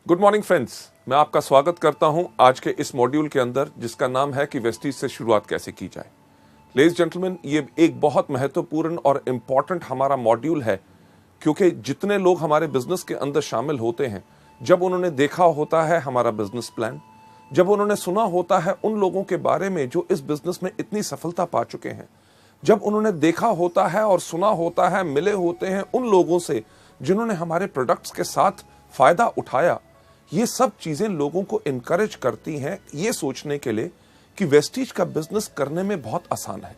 Good morning friends, मैं आपका स्वागत करता हूं आज के इस मॉड्यूल के अंदर जिसका नाम है कि वेस्टीज से शुरुआत कैसे की जाए। लेडीज जेंटलमैन, ये एक बहुत महत्वपूर्ण और इंपॉर्टेंट हमारा मॉड्यूल है, क्योंकि जितने लोग हमारे बिजनेस के अंदर शामिल होते हैं, जब उन्होंने देखा होता है हमारा बिजनेस प्लान, जब उन्होंने सुना होता है उन लोगों के बारे में जो इस बिजनेस में इतनी सफलता पा चुके हैं, जब उन्होंने देखा होता है और सुना होता है, मिले होते हैं उन लोगों से जिन्होंने हमारे प्रोडक्ट्स के साथ फायदा उठाया, ये सब चीजें लोगों को इनकरेज करती हैं ये सोचने के लिए कि वेस्टीज का बिजनेस करने में बहुत आसान है।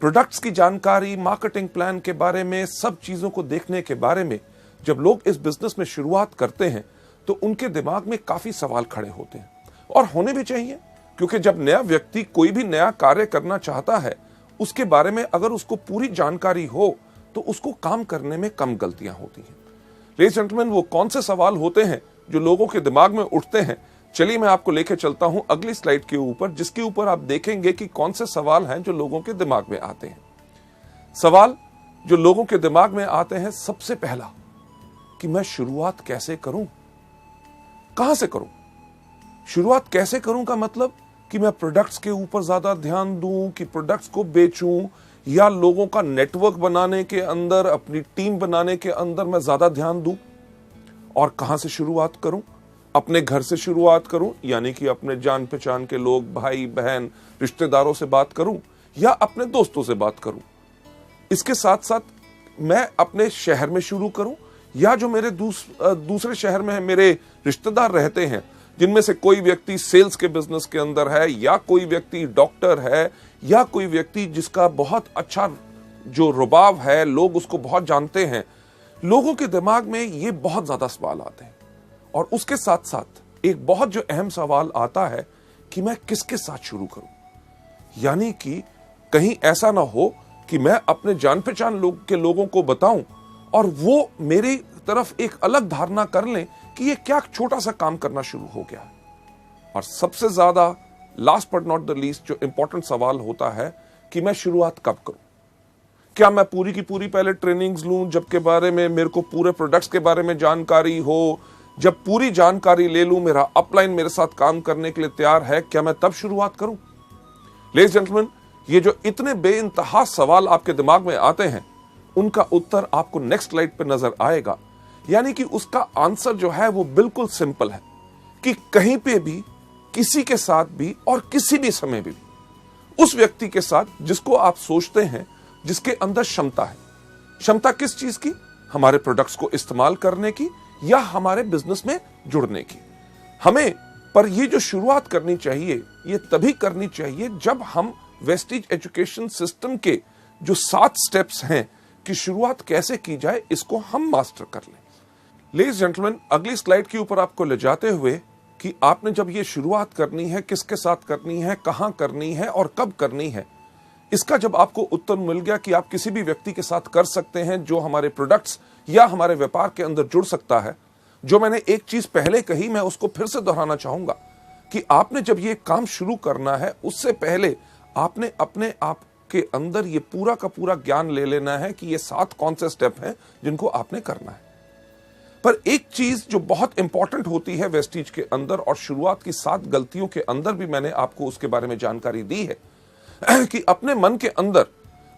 प्रोडक्ट्स की जानकारी, मार्केटिंग प्लान के बारे में, सब चीजों को देखने के बारे में जब लोग इस बिजनेस में शुरुआत करते हैं तो उनके दिमाग में काफी सवाल खड़े होते हैं, और होने भी चाहिए, क्योंकि जब नया व्यक्ति कोई भी नया कार्य करना चाहता है, उसके बारे में अगर उसको पूरी जानकारी हो तो उसको काम करने में कम गलतियां होती हैं। लेडीज जेंटलमैन, वो कौन से सवाल होते हैं जो लोगों के दिमाग में उठते हैं? चलिए मैं आपको लेके चलता हूं अगली स्लाइड के ऊपर, जिसके ऊपर आप देखेंगे कि कौन से सवाल हैं जो लोगों के दिमाग में आते हैं। सवाल जो लोगों के दिमाग में आते हैं, सबसे पहला कि मैं शुरुआत कैसे करूं, कहां से करूं। शुरुआत कैसे करूं का मतलब कि मैं प्रोडक्ट्स के ऊपर ज्यादा ध्यान दूं, कि प्रोडक्ट्स को बेचूं, या लोगों का नेटवर्क बनाने के अंदर, अपनी टीम बनाने के अंदर मैं ज्यादा ध्यान दूं। और कहां से शुरुआत करूं? अपने घर से शुरुआत करूं, यानी कि अपने जान पहचान के लोग, भाई बहन, रिश्तेदारों से बात करूं, या अपने दोस्तों से बात करूं। इसके साथ साथ मैं अपने शहर में शुरू करूं, या जो मेरे दूसरे शहर में मेरे रिश्तेदार रहते हैं, जिनमें से कोई व्यक्ति सेल्स के बिजनेस के अंदर है, या कोई व्यक्ति डॉक्टर है, या कोई व्यक्ति जिसका बहुत अच्छा जो रुबाब है, लोग उसको बहुत जानते हैं। लोगों के दिमाग में ये बहुत ज्यादा सवाल आते हैं, और उसके साथ साथ एक बहुत जो अहम सवाल आता है कि मैं किसके साथ शुरू करूं। यानी कि कहीं ऐसा ना हो कि मैं अपने जान पहचान के लोगों को बताऊं और वो मेरी तरफ एक अलग धारणा कर लें कि ये क्या छोटा सा काम करना शुरू हो गया। और सबसे ज्यादा last but not the least जो इंपॉर्टेंट सवाल होता है कि मैं शुरुआत कब करूं। क्या मैं पूरी की पूरी पहले ट्रेनिंग्स लूं, जबकि बारे में मेरे को पूरे प्रोडक्ट्स के बारे में जानकारी हो? जब पूरी जानकारी ले लूं, मेरा अपलाइन मेरे साथ काम करने के लिए तैयार है, क्या मैं तब शुरुआत करूं? लेडीज जेंटलमैन, ये जो इतने बेइंतहा सवाल आपके दिमाग में आते हैं, उनका उत्तर आपको नेक्स्ट स्लाइड पे नजर आएगा। यानी कि उसका आंसर जो है वो बिल्कुल सिंपल है कि कहीं पे भी, किसी के साथ भी, और किसी भी समय भी उस व्यक्ति के साथ जिसको आप सोचते हैं, जिसके अंदर क्षमता है। क्षमता किस चीज की? हमारे प्रोडक्ट्स को इस्तेमाल करने की, या हमारे बिजनेस में जुड़ने की। हमें पर ये जो शुरुआत करनी चाहिए, ये तभी करनी चाहिए जब हम वेस्टीज एजुकेशन सिस्टम के जो 7 स्टेप्स हैं कि शुरुआत कैसे की जाए, इसको हम मास्टर कर लें। लेडीज जेंटलमैन, अगली स्लाइड के ऊपर आपको ले जाते हुए कि आपने जब ये शुरुआत करनी है, किसके साथ करनी है, कहां करनी है और कब करनी है, इसका जब आपको उत्तर मिल गया कि आप किसी भी व्यक्ति के साथ कर सकते हैं जो हमारे प्रोडक्ट्स या हमारे व्यापार के अंदर जुड़ सकता है। जो मैंने एक चीज पहले कही, मैं उसको फिर से दोहराना चाहूंगा कि आपने जब ये काम शुरू करना है, उससे पहले आपने अपने आप के अंदर ये पूरा का पूरा ज्ञान ले लेना है कि ये 7 कौन से स्टेप हैं जिनको आपने करना है। पर एक चीज जो बहुत इंपॉर्टेंट होती है वेस्टीज के अंदर, और शुरुआत की 7 गलतियों के अंदर भी मैंने आपको उसके बारे में जानकारी दी है, कि अपने मन के अंदर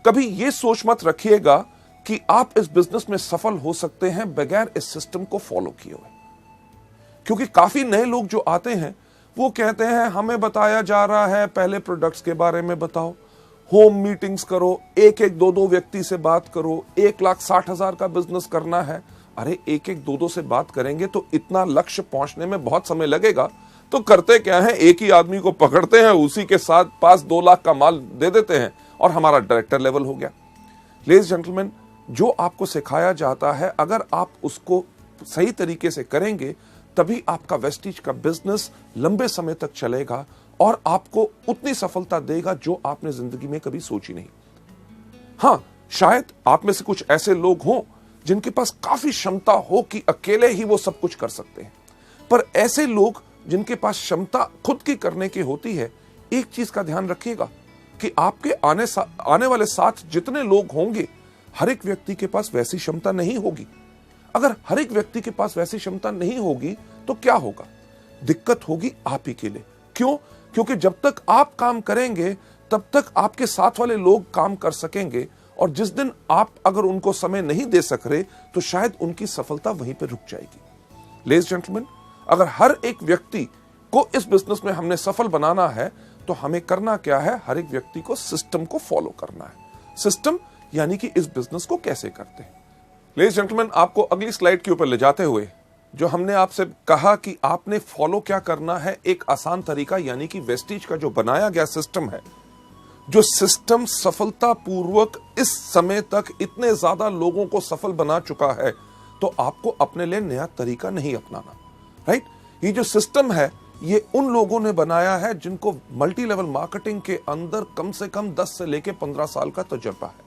कभी ये सोच मत रखिएगा कि आप इस बिजनेस में सफल हो सकते हैं बगैर इस सिस्टम को फॉलो किए हुए। क्योंकि काफी नए लोग जो आते हैं वो कहते हैं हमें बताया जा रहा है पहले प्रोडक्ट्स के बारे में बताओ, होम मीटिंग्स करो, एक 2 व्यक्ति से बात करो, 1,60,000 का बिजनेस करना है। अरे 1-2 से बात करेंगे तो इतना लक्ष्य पहुंचने में बहुत समय लगेगा। तो करते क्या है, एक ही आदमी को पकड़ते हैं, उसी के साथ 5-2 लाख का माल दे देते हैं और हमारा डायरेक्टर लेवल हो गया। लेडीज जेंटलमैन, जो आपको सिखाया जाता है, अगर आप उसको सही तरीके से करेंगे, तभी आपका वेस्टीज का बिजनेस लंबे समय तक चलेगा और आपको उतनी सफलता देगा जो आपने जिंदगी में कभी सोची नहीं। हाँ, शायद आप में से कुछ ऐसे लोग हों जिनके पास काफी क्षमता हो कि अकेले ही वो सब कुछ कर सकते हैं, पर ऐसे लोग जिनके पास क्षमता खुद की करने की होती है, एक चीज का ध्यान रखिएगा कि आपके आने वाले साथ जितने लोग होंगे, हर एक व्यक्ति के पास वैसी क्षमता नहीं होगी। अगर हर एक व्यक्ति के पास वैसी क्षमता नहीं होगी तो क्या होगा? दिक्कत होगी आप ही के लिए। क्यों? क्योंकि जब तक आप काम करेंगे तब तक आपके साथ वाले लोग काम कर सकेंगे, और जिस दिन आप अगर उनको समय नहीं दे सक रहे तो शायद उनकी सफलता वहीं पे रुक जाएगी। लेडीज जेंटलमैन, अगर हर एक व्यक्ति को इस बिजनेस में हमने सफल बनाना है तो हमें करना क्या है? हर एक व्यक्ति को सिस्टम को फॉलो करना है। सिस्टम यानी कि इस बिजनेस को कैसे करते हैं। लेडीज जेंटलमैन, आपको अगली स्लाइड के ऊपर ले जाते हुए जो हमने आपसे कहा कि आपने फॉलो क्या करना है, एक आसान तरीका, यानी कि वेस्टीज का जो बनाया गया सिस्टम है, जो सिस्टम सफलतापूर्वक इस समय तक इतने ज्यादा लोगों को सफल बना चुका है, तो आपको अपने लिए नया तरीका नहीं अपनाना। राइट? ये जो सिस्टम है ये उन लोगों ने बनाया है जिनको मल्टी लेवल मार्केटिंग के अंदर कम से कम 10 से लेके 15 साल का तजुर्बा है।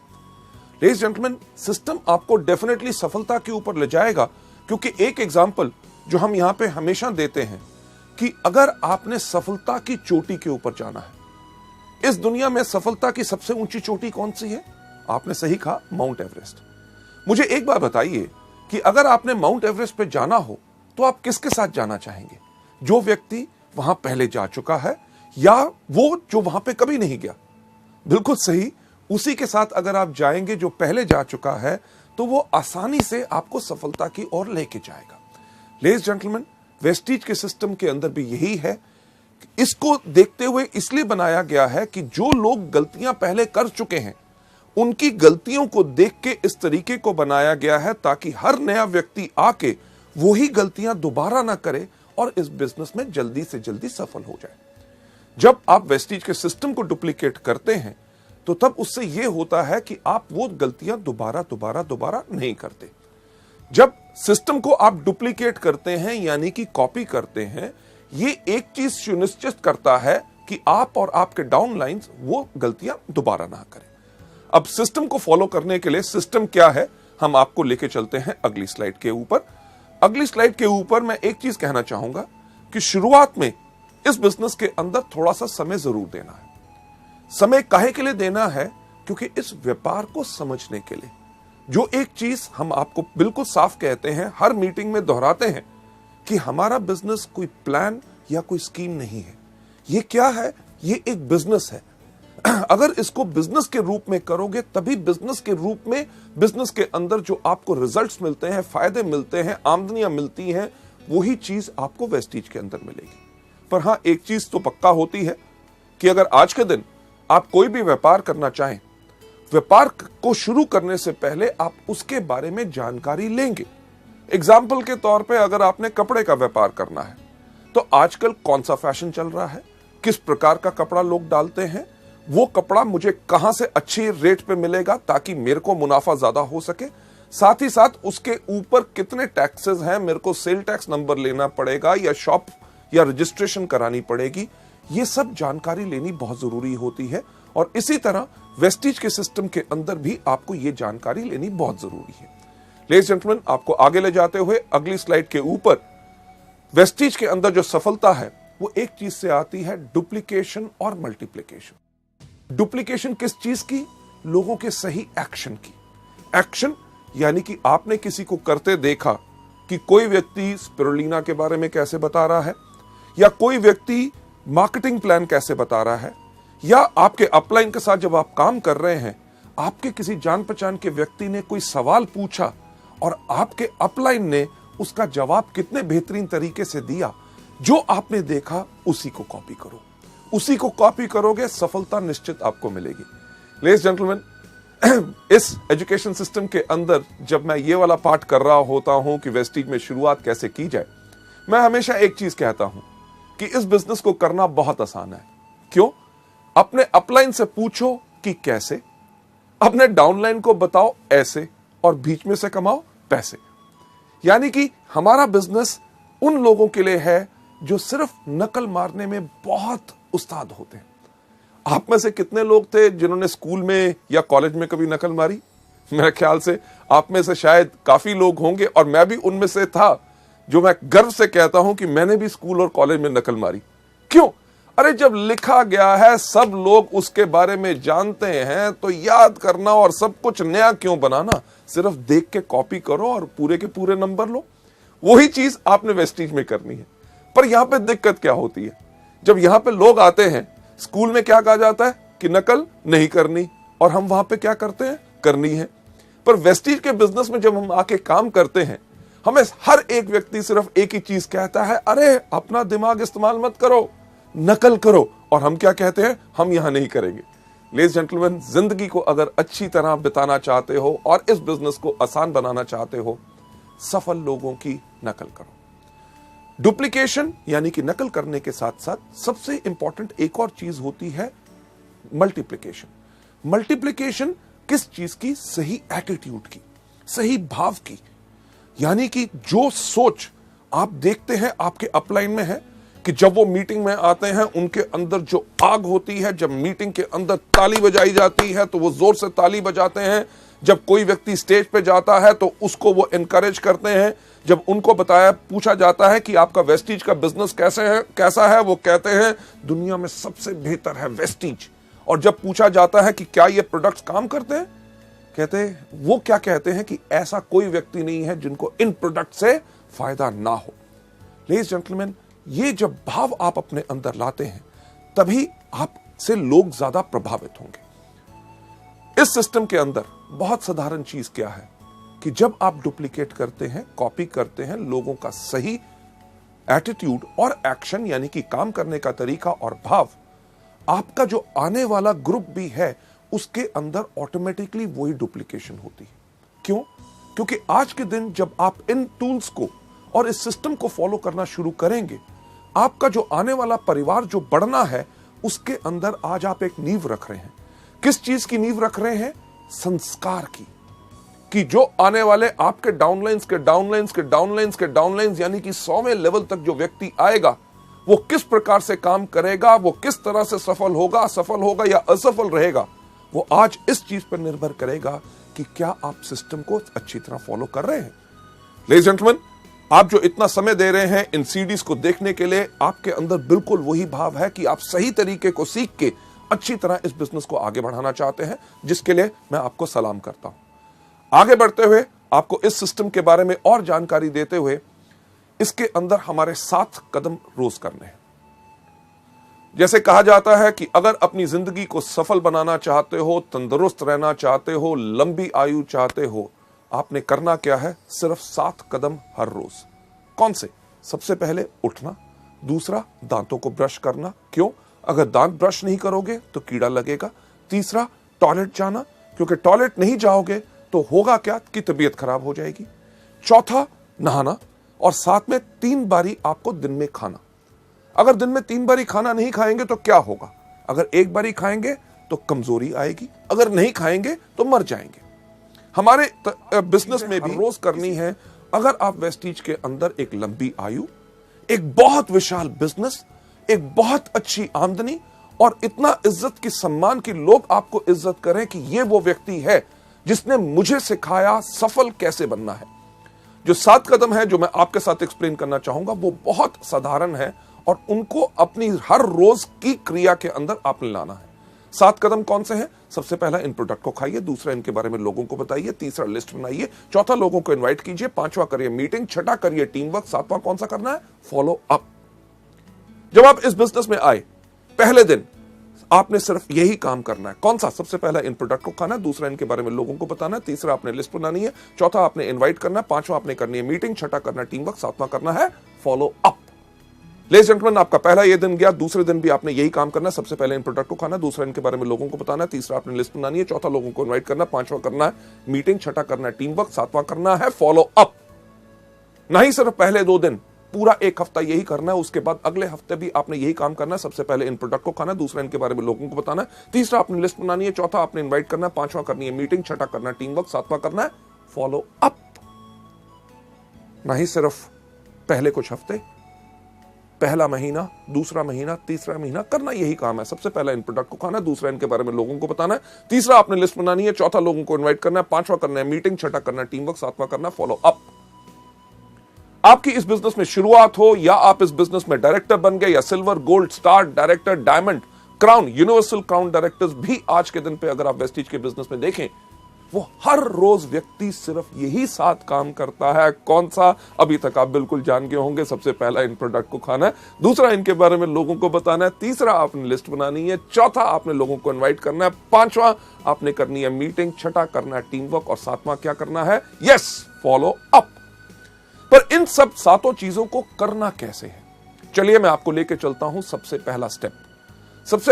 लेडीज जेंटलमैन, सिस्टम आपको डेफिनेटली सफलता के ऊपर ले जाएगा, क्योंकि एक एग्जांपल जो हम यहां पे हमेशा देते हैं कि अगर आपने सफलता की चोटी के ऊपर जाना है, इस दुनिया में सफलता की सबसे ऊंची चोटी कौन सी है? आपने सही कहा, माउंट एवरेस्ट। मुझे एक बात बताइए कि अगर आपने माउंट एवरेस्ट पे जाना हो तो आप किसके साथ जाना चाहेंगे? जो व्यक्ति वहां पहले जा चुका है या वो जो वहां पे कभी नहीं गया? बिल्कुल सही, उसी के साथ अगर आप जाएंगे जो पहले जा चुका है तो वो आसानी से आपको सफलता की ओर लेके जाएगा। लेडीज जेंटलमैन, वेस्टीज के सिस्टम के अंदर भी यही है। इसको देखते हुए इसलिए बनाया गया है कि जो लोग गलतियां पहले कर चुके हैं उनकी गलतियों को देख के इस तरीके को बनाया गया है ताकि हर नया व्यक्ति आके वही गलतियां दोबारा ना करे और इस बिजनेस में जल्दी से जल्दी सफल हो जाए। जब आप वेस्टीज के सिस्टम को डुप्लीकेट करते हैं तो तब उससे यह होता है कि आप वो गलतियां दोबारा नहीं करते। जब सिस्टम को आप डुप्लीकेट करते हैं यानी कि कॉपी करते हैं, ये एक चीज सुनिश्चित करता है कि आप और आपके डाउनलाइंस वो गलतियां दोबारा ना करें। अब सिस्टम को फॉलो करने के लिए सिस्टम क्या है, हम आपको लेके चलते हैं अगली स्लाइड के ऊपर। अगली स्लाइड के ऊपर मैं एक चीज कहना चाहूंगा कि शुरुआत में इस बिजनेस के अंदर थोड़ा सा समय जरूर देना है। समय काहे के लिए देना है? क्योंकि इस व्यापार को समझने के लिए। जो एक चीज हम आपको बिल्कुल साफ कहते हैं, हर मीटिंग में दोहराते हैं कि हमारा बिजनेस कोई प्लान या कोई स्कीम नहीं है। ये क्या है? ये एक बिजनेस है। अगर इसको बिजनेस के रूप में करोगे तभी बिजनेस के रूप में, बिजनेस के अंदर जो आपको रिजल्ट्स मिलते हैं, फायदे मिलते हैं, आमदनियां मिलती हैं, वही चीज आपको वेस्टीज के अंदर मिलेगी। पर हां, एक चीज तो पक्का होती है कि अगर आज के दिन आप कोई भी व्यापार करना चाहें, व्यापार को शुरू करने से पहले आप उसके बारे में जानकारी लेंगे। एग्जाम्पल के तौर पे अगर आपने कपड़े का व्यापार करना है तो आजकल कौन सा फैशन चल रहा है, किस प्रकार का कपड़ा लोग डालते हैं, वो कपड़ा मुझे कहां से अच्छी रेट पे मिलेगा ताकि मेरे को मुनाफा ज्यादा हो सके, साथ ही साथ उसके ऊपर कितने टैक्सेस हैं, मेरे को सेल टैक्स नंबर लेना पड़ेगा या शॉप या रजिस्ट्रेशन करानी पड़ेगी, ये सब जानकारी लेनी बहुत जरूरी होती है। और इसी तरह वेस्टीज के सिस्टम के अंदर भी आपको ये जानकारी लेनी बहुत जरूरी है। लेडीज जेंटलमैन, आपको आगे ले जाते हुए अगली स्लाइड के ऊपर वेस्टीज के अंदर जो सफलता है वो एक चीज से आती है, डुप्लीकेशन और मल्टीप्लीकेशन। डुप्लीकेशन किस चीज की? लोगों के सही एक्शन की। एक्शन यानी कि आपने किसी को करते देखा कि कोई व्यक्ति स्पिरुलिना के बारे में कैसे बता रहा है, या कोई व्यक्ति मार्केटिंग प्लान कैसे बता रहा है, या आपके अपलाइन के साथ जब आप काम कर रहे हैं, आपके किसी जान पहचान के व्यक्ति ने कोई सवाल पूछा और आपके अपलाइन ने उसका जवाब कितने बेहतरीन तरीके से दिया, जो आपने देखा उसी को कॉपी करो। उसी को कॉपी करोगे, सफलता निश्चित आपको मिलेगी। लेडीज जेंटलमैन, इस एजुकेशन सिस्टम के अंदर जब मैं ये वाला पार्ट कर रहा होता हूं कि वेस्टीज में शुरुआत कैसे की जाए, मैं हमेशा एक चीज कहता हूं कि इस बिजनेस को करना बहुत आसान है। क्यों? अपने अपलाइन से पूछो कि कैसे, अपने डाउनलाइन को बताओ ऐसे, और बीच में से कमाओ पैसे। यानी कि हमारा बिजनेस उन लोगों के लिए है जो सिर्फ नकल मारने में बहुत उस्ताद होते हैं। आप में से कितने लोग थे जिन्होंने स्कूल में या कॉलेज में कभी नकल मारी? मेरे ख्याल से आप में से शायद काफी लोग होंगे, और मैं भी उनमें से था, जो मैं गर्व से कहता हूं कि मैंने भी स्कूल और कॉलेज में नकल मारी। क्यों? अरे जब लिखा गया है, सब लोग उसके बारे में जानते हैं, तो याद करना और सब कुछ नया क्यों बनाना? सिर्फ देख के कॉपी करो और पूरे के पूरे नंबर लो। वही चीज आपने वेस्टीज में करनी है। पर यहां पे दिक्कत क्या होती है, जब यहां पे लोग आते हैं, स्कूल में क्या कहा जाता है कि नकल नहीं करनी, और हम वहां पे क्या करते हैं, करनी है। पर वेस्टीज के बिजनेस में जब हम आके काम करते हैं, हमें हर एक व्यक्ति सिर्फ एक ही चीज कहता है, अरे अपना दिमाग इस्तेमाल मत करो, नकल करो। और हम क्या कहते हैं, हम यहां नहीं करेंगे। लेडीज जेंटलमैन, जिंदगी को अगर अच्छी तरह बिताना चाहते हो और इस बिजनेस को आसान बनाना चाहते हो, सफल लोगों की नकल करो। डुप्लीकेशन यानी कि नकल करने के साथ साथ सबसे इंपॉर्टेंट एक और चीज होती है मल्टीप्लिकेशन। मल्टीप्लिकेशन किस चीज की, सही एटीट्यूड की, सही भाव की। यानी कि जो सोच आप देखते हैं आपके अपलाइन में है कि जब वो मीटिंग में आते हैं उनके अंदर जो आग होती है, जब मीटिंग के अंदर ताली बजाई जाती है तो वो जोर से ताली बजाते हैं, जब कोई व्यक्ति स्टेज पे जाता है तो उसको वो एनकरेज करते हैं, जब उनको पूछा जाता है कि आपका वेस्टीज का बिजनेस कैसा है, वो कहते हैं दुनिया में सबसे बेहतर है वेस्टीज। और जब पूछा जाता है कि क्या ये प्रोडक्ट्स काम करते हैं, वो क्या कहते हैं कि ऐसा कोई व्यक्ति नहीं है जिनको इन प्रोडक्ट से फायदा ना हो। लेडीज जेंटलमैन, ये जब भाव आप अपने अंदर लाते हैं तभी आपसे लोग ज्यादा प्रभावित होंगे। इस सिस्टम के अंदर बहुत साधारण चीज क्या है कि जब आप डुप्लीकेट करते हैं, कॉपी करते हैं, लोगों का सही एटीट्यूड और एक्शन यानी कि काम करने का तरीका और भाव, आपका जो आने वाला ग्रुप भी है उसके अंदर ऑटोमेटिकली वही डुप्लीकेशन होती है। क्यों? क्योंकि आज के दिन जब आप इन टूल्स को और इस सिस्टम को फॉलो करना शुरू करेंगे, आपका जो आने वाला परिवार जो बढ़ना है उसके अंदर आज आप एक नींव रख रहे हैं। किस चीज की नींव रख रहे हैं? संस्कार की। कि जो आने वाले आपके डाउनलाइंस के डाउनलाइंस के डाउनलाइंस के डाउनलाइंस यानी कि 100वें लेवल तक जो व्यक्ति आएगा वो किस प्रकार से काम करेगा, वो किस तरह से सफल होगा या असफल रहेगा, वो आज इस चीज पर निर्भर करेगा कि क्या आप सिस्टम को अच्छी तरह फॉलो कर रहे हैं। लेडीज जेंटलमैन, आप जो इतना समय दे रहे हैं इन सीडीज को देखने के लिए, आपके अंदर बिल्कुल वही भाव है कि आप सही तरीके को सीख के अच्छी तरह इस बिजनेस को आगे बढ़ाना चाहते हैं, जिसके लिए मैं आपको सलाम करता हूं। आगे बढ़ते हुए आपको इस सिस्टम के बारे में और जानकारी देते हुए, इसके अंदर हमारे 7 कदम रोज करने हैं। जैसे कहा जाता है कि अगर अपनी जिंदगी को सफल बनाना चाहते हो, तंदुरुस्त रहना चाहते हो, लंबी आयु चाहते हो, आपने करना क्या है? सिर्फ 7 कदम हर रोज। कौन से? सबसे पहले उठना, दूसरा दांतों को ब्रश करना। क्यों? अगर दांत ब्रश नहीं करोगे तो कीड़ा लगेगा। तीसरा, टॉयलेट जाना, क्योंकि टॉयलेट नहीं जाओगे तो होगा क्या कि तबीयत खराब हो जाएगी। चौथा, नहाना, और साथ में 3 बारी आपको दिन में खाना। अगर दिन में 3 बारी खाना नहीं खाएंगे तो क्या होगा? अगर 1 बारी खाएंगे तो कमजोरी आएगी, अगर नहीं खाएंगे तो मर जाएंगे। हमारे बिजनेस में भी रोज करनी है। अगर आप वेस्टीज के अंदर एक लंबी आयु, एक बहुत विशाल बिजनेस, एक बहुत अच्छी आमदनी और इतना इज्जत की सम्मान की लोग आपको इज्जत करें कि ये वो व्यक्ति है जिसने मुझे सिखाया सफल कैसे बनना है। जो 7 कदम है जो मैं आपके साथ एक्सप्लेन करना चाहूंगा वो बहुत साधारण है और उनको अपनी हर रोज की क्रिया के अंदर आपने लाना है। 7 कदम कौन से हैं? सबसे पहला, इन प्रोडक्ट को खाइए। दूसरा, इनके बारे में लोगों को बताइए। तीसरा, लिस्ट बनाइए। चौथा, लोगों को इनवाइट कीजिए। 5वां, करिए मीटिंग। 6ठा, करिए टीम वर्क। 7वां कौन सा करना है? Follow up. जब आप इस बिजनेस में आए पहले दिन आपने सिर्फ यही काम करना है। कौन सा? सबसे पहला, इन प्रोडक्ट को खाना है। दूसरा, इनके बारे में लोगों को बताना है। तीसरा, आपने लिस्ट बनानी है। चौथा, आपने इनवाइट करना है। 5वां, आपने करनी है मीटिंग। 6ठा, करना है टीम वर्क। 7वां करना है फॉलो अप। लेडीज जेंटलमैन, आपका पहला ये दिन गया। दूसरे दिन भी आपने यही काम करना है। सबसे पहले इन प्रोडक्ट को खाना, दूसरा इनके बारे में लोगों को बताना है, तीसरा आपने लिस्ट बनानी है, चौथा लोगों को इनवाइट करना, 5वां करना है मीटिंग, 6ठा करना है टीम वर्क, 7वां करना है फॉलो अप। नहीं सिर्फ पहले 2 दिन, पूरा 1 हफ्ता यही करना है। उसके बाद अगले हफ्ते भी आपने यही काम करना है। सबसे पहले इन प्रोडक्ट को खाना, दूसरा इनके बारे में लोगों को बताना है, तीसरा आपने लिस्ट बनानी है, चौथा आपने इनवाइट करना है, 5वां करनी है मीटिंग, 6ठा करना है टीम वर्क, 7वां करना है फॉलो अप। नहीं सिर्फ पहले कुछ हफ्ते, पहला महीना, दूसरा महीना, तीसरा महीना करना यही काम है। सबसे पहला इन प्रोडक्ट को खाना, दूसरा इनके बारे में लोगों को बताना है, तीसरा आपने लिस्ट बनानी है, चौथा लोगों को इनवाइट करना है, 5वां करना है मीटिंग, 6ठा करना है टीम वर्क, 7वां करना है फॉलो अप। आपकी इस बिजनेस में शुरुआत हो या आप इस बिजनेस में डायरेक्टर बन गए या silver, gold, star, director, diamond, crown, universal crown directors भी आज के दिन पे अगर आप वेस्टीज के बिजनेस में देखें वो हर रोज व्यक्ति सिर्फ यही 7 काम करता है। कौन सा? अभी तक आप बिल्कुल जान गए होंगे। सबसे पहला इन प्रोडक्ट को खाना है, दूसरा इनके बारे में लोगों को बताना है, तीसरा आपने लिस्ट बनानी है, चौथा आपने लोगों को इनवाइट करना है, पांचवा आपने करनी है मीटिंग, छठा करना है टीम वर्क और सातवां क्या करना है? Yes, follow up. पर इन सब 7 चीजों को करना कैसे है? चलिए मैं आपको लेके चलता हूं। सबसे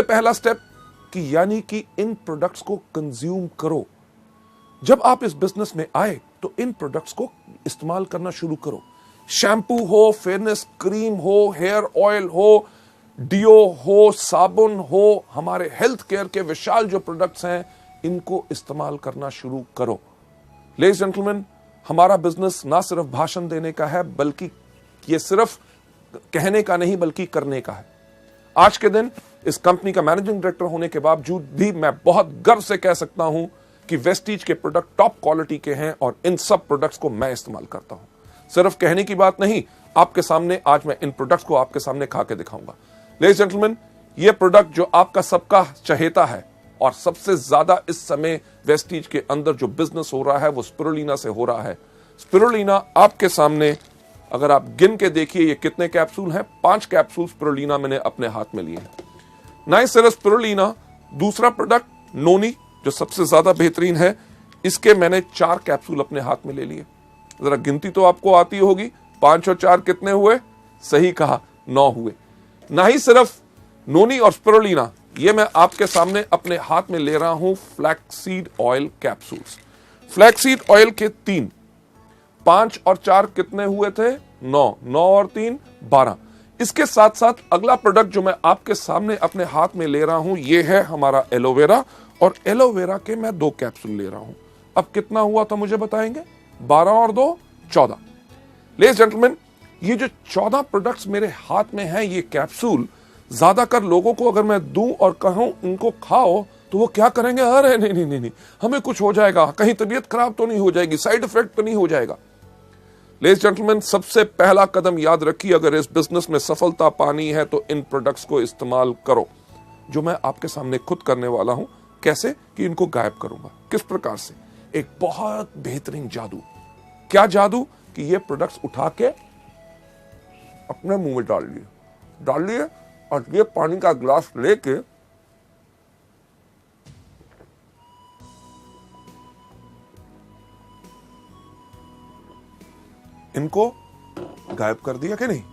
पहला स्टेप कि यानी कि इन प्रोडक्ट्स को कंज्यूम करो। जब आप इस बिजनेस में आए तो इन प्रोडक्ट्स को इस्तेमाल करना शुरू करो। शैम्पू हो, फेयरनेस क्रीम हो, हेयर ऑयल हो, डियो हो, साबुन हो, हमारे हेल्थ केयर के विशाल जो प्रोडक्ट्स हैं, इनको इस्तेमाल करना शुरू करो। लेडीज जेंटलमैन, हमारा बिजनेस ना सिर्फ भाषण देने का है, बल्कि ये सिर्फ कहने का नहीं बल्कि करने का है। आज के दिन इस कंपनी का मैनेजिंग डायरेक्टर होने के बावजूद भी मैं बहुत गर्व से कह सकता हूं कि वेस्टीज के प्रोडक्ट टॉप क्वालिटी के हैं और इन सब प्रोडक्ट्स को मैं इस्तेमाल करता हूं। सिर्फ कहने की बात नहीं, आपके सामने आज मैं इन प्रोडक्ट्स को आपके सामने खा के दिखाऊंगा। लेडीज जेंटलमैन, ये प्रोडक्ट जो आपका सबका चहेता है और सबसे ज्यादा इस समय वेस्टीज के अंदर जो बिजनेस हो रहा है वो स्पिरुलिना से हो रहा है। स्पिरुलिना आपके सामने, अगर आप गिन के देखिए ये कितने कैप्सूल हैं। 5 कैप्सूल स्पिरुलिना मैंने अपने हाथ में लिए हैं। Nice spirulina. दूसरा प्रोडक्ट नोनी, जो सबसे ज्यादा बेहतरीन है, इसके मैंने 4 कैप्सूल अपने हाथ में ले लिए। जरा गिनती तो आपको आती होगी, 5 और 4 कितने हुए? सही कहा, 9 हुए। ना ही सिर्फ नोनी और स्पिरुलिना, ये मैं आपके सामने अपने हाथ में ले रहा हूं flaxseed oil capsules. Flaxseed oil के 3, 5 और 4 कितने हुए थे? 9, 9 और 3 12। इसके साथ साथ अगला प्रोडक्ट जो मैं आपके सामने अपने हाथ में ले रहा हूं, ये है हमारा एलोवेरा, और एलोवेरा के मैं 2 कैप्सूल ले रहा हूं। अब कितना हुआ था मुझे बताएंगे? 12 और 2 14। लेडीज जेंटलमैन, ये जो 14 प्रोडक्ट्स मेरे हाथ में हैं, ये कैप्सूल ज्यादातर लोगों को अगर मैं दूं और कहूं इनको खाओ तो वो क्या करेंगे? अरे नहीं नहीं नहीं नहीं, हमें कुछ हो जाएगा, कहीं तबीयत खराब तो नहीं हो जाएगी, साइड इफेक्ट तो नहीं हो जाएगा। लेडीज जेंटलमैन, सबसे पहला कदम याद रखिए, अगर इस बिजनेस में सफलता पानी है तो इन प्रोडक्ट्स को इस्तेमाल करो, जो मैं आपके सामने खुद करने वाला हूं। कैसे कि इनको गायब करूंगा। किस प्रकार से? एक बहुत बेहतरीन जादू। क्या जादू? कि ये प्रोडक्ट्स उठा के अपने मुंह में डाल लिए और ये पानी का ग्लास लेके इनको गायब कर दिया कि नहीं?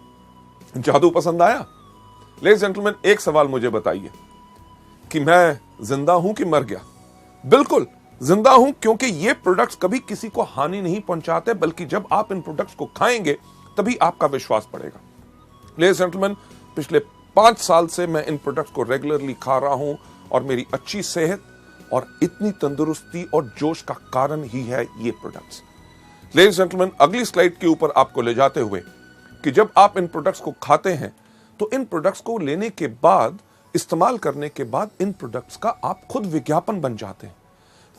जादू पसंद आया? लेडीज जेंटलमैन, एक सवाल मुझे बताइए कि मैं जिंदा हूं कि मर गया? बिल्कुल जिंदा हूं, क्योंकि ये प्रोडक्ट्स कभी किसी को हानि नहीं पहुंचाते, बल्कि जब आप इन प्रोडक्ट्स को खाएंगे तभी आपका विश्वास बढ़ेगा। लेडीज जेंटलमैन, पिछले 5 साल से मैं इन प्रोडक्ट्स को रेगुलरली खा रहा हूं और मेरी अच्छी सेहत और इतनी तंदुरुस्ती और जोश का कारण ही है ये प्रोडक्ट्स। लेडीज जेंटलमैन, अगली स्लाइड के ऊपर आपको ले जाते हुए कि जब आप इन प्रोडक्ट्स को खाते हैं तो इन प्रोडक्ट्स को लेने के बाद, इस्तेमाल करने के बाद, इन प्रोडक्ट्स का आप खुद विज्ञापन बन जाते हैं।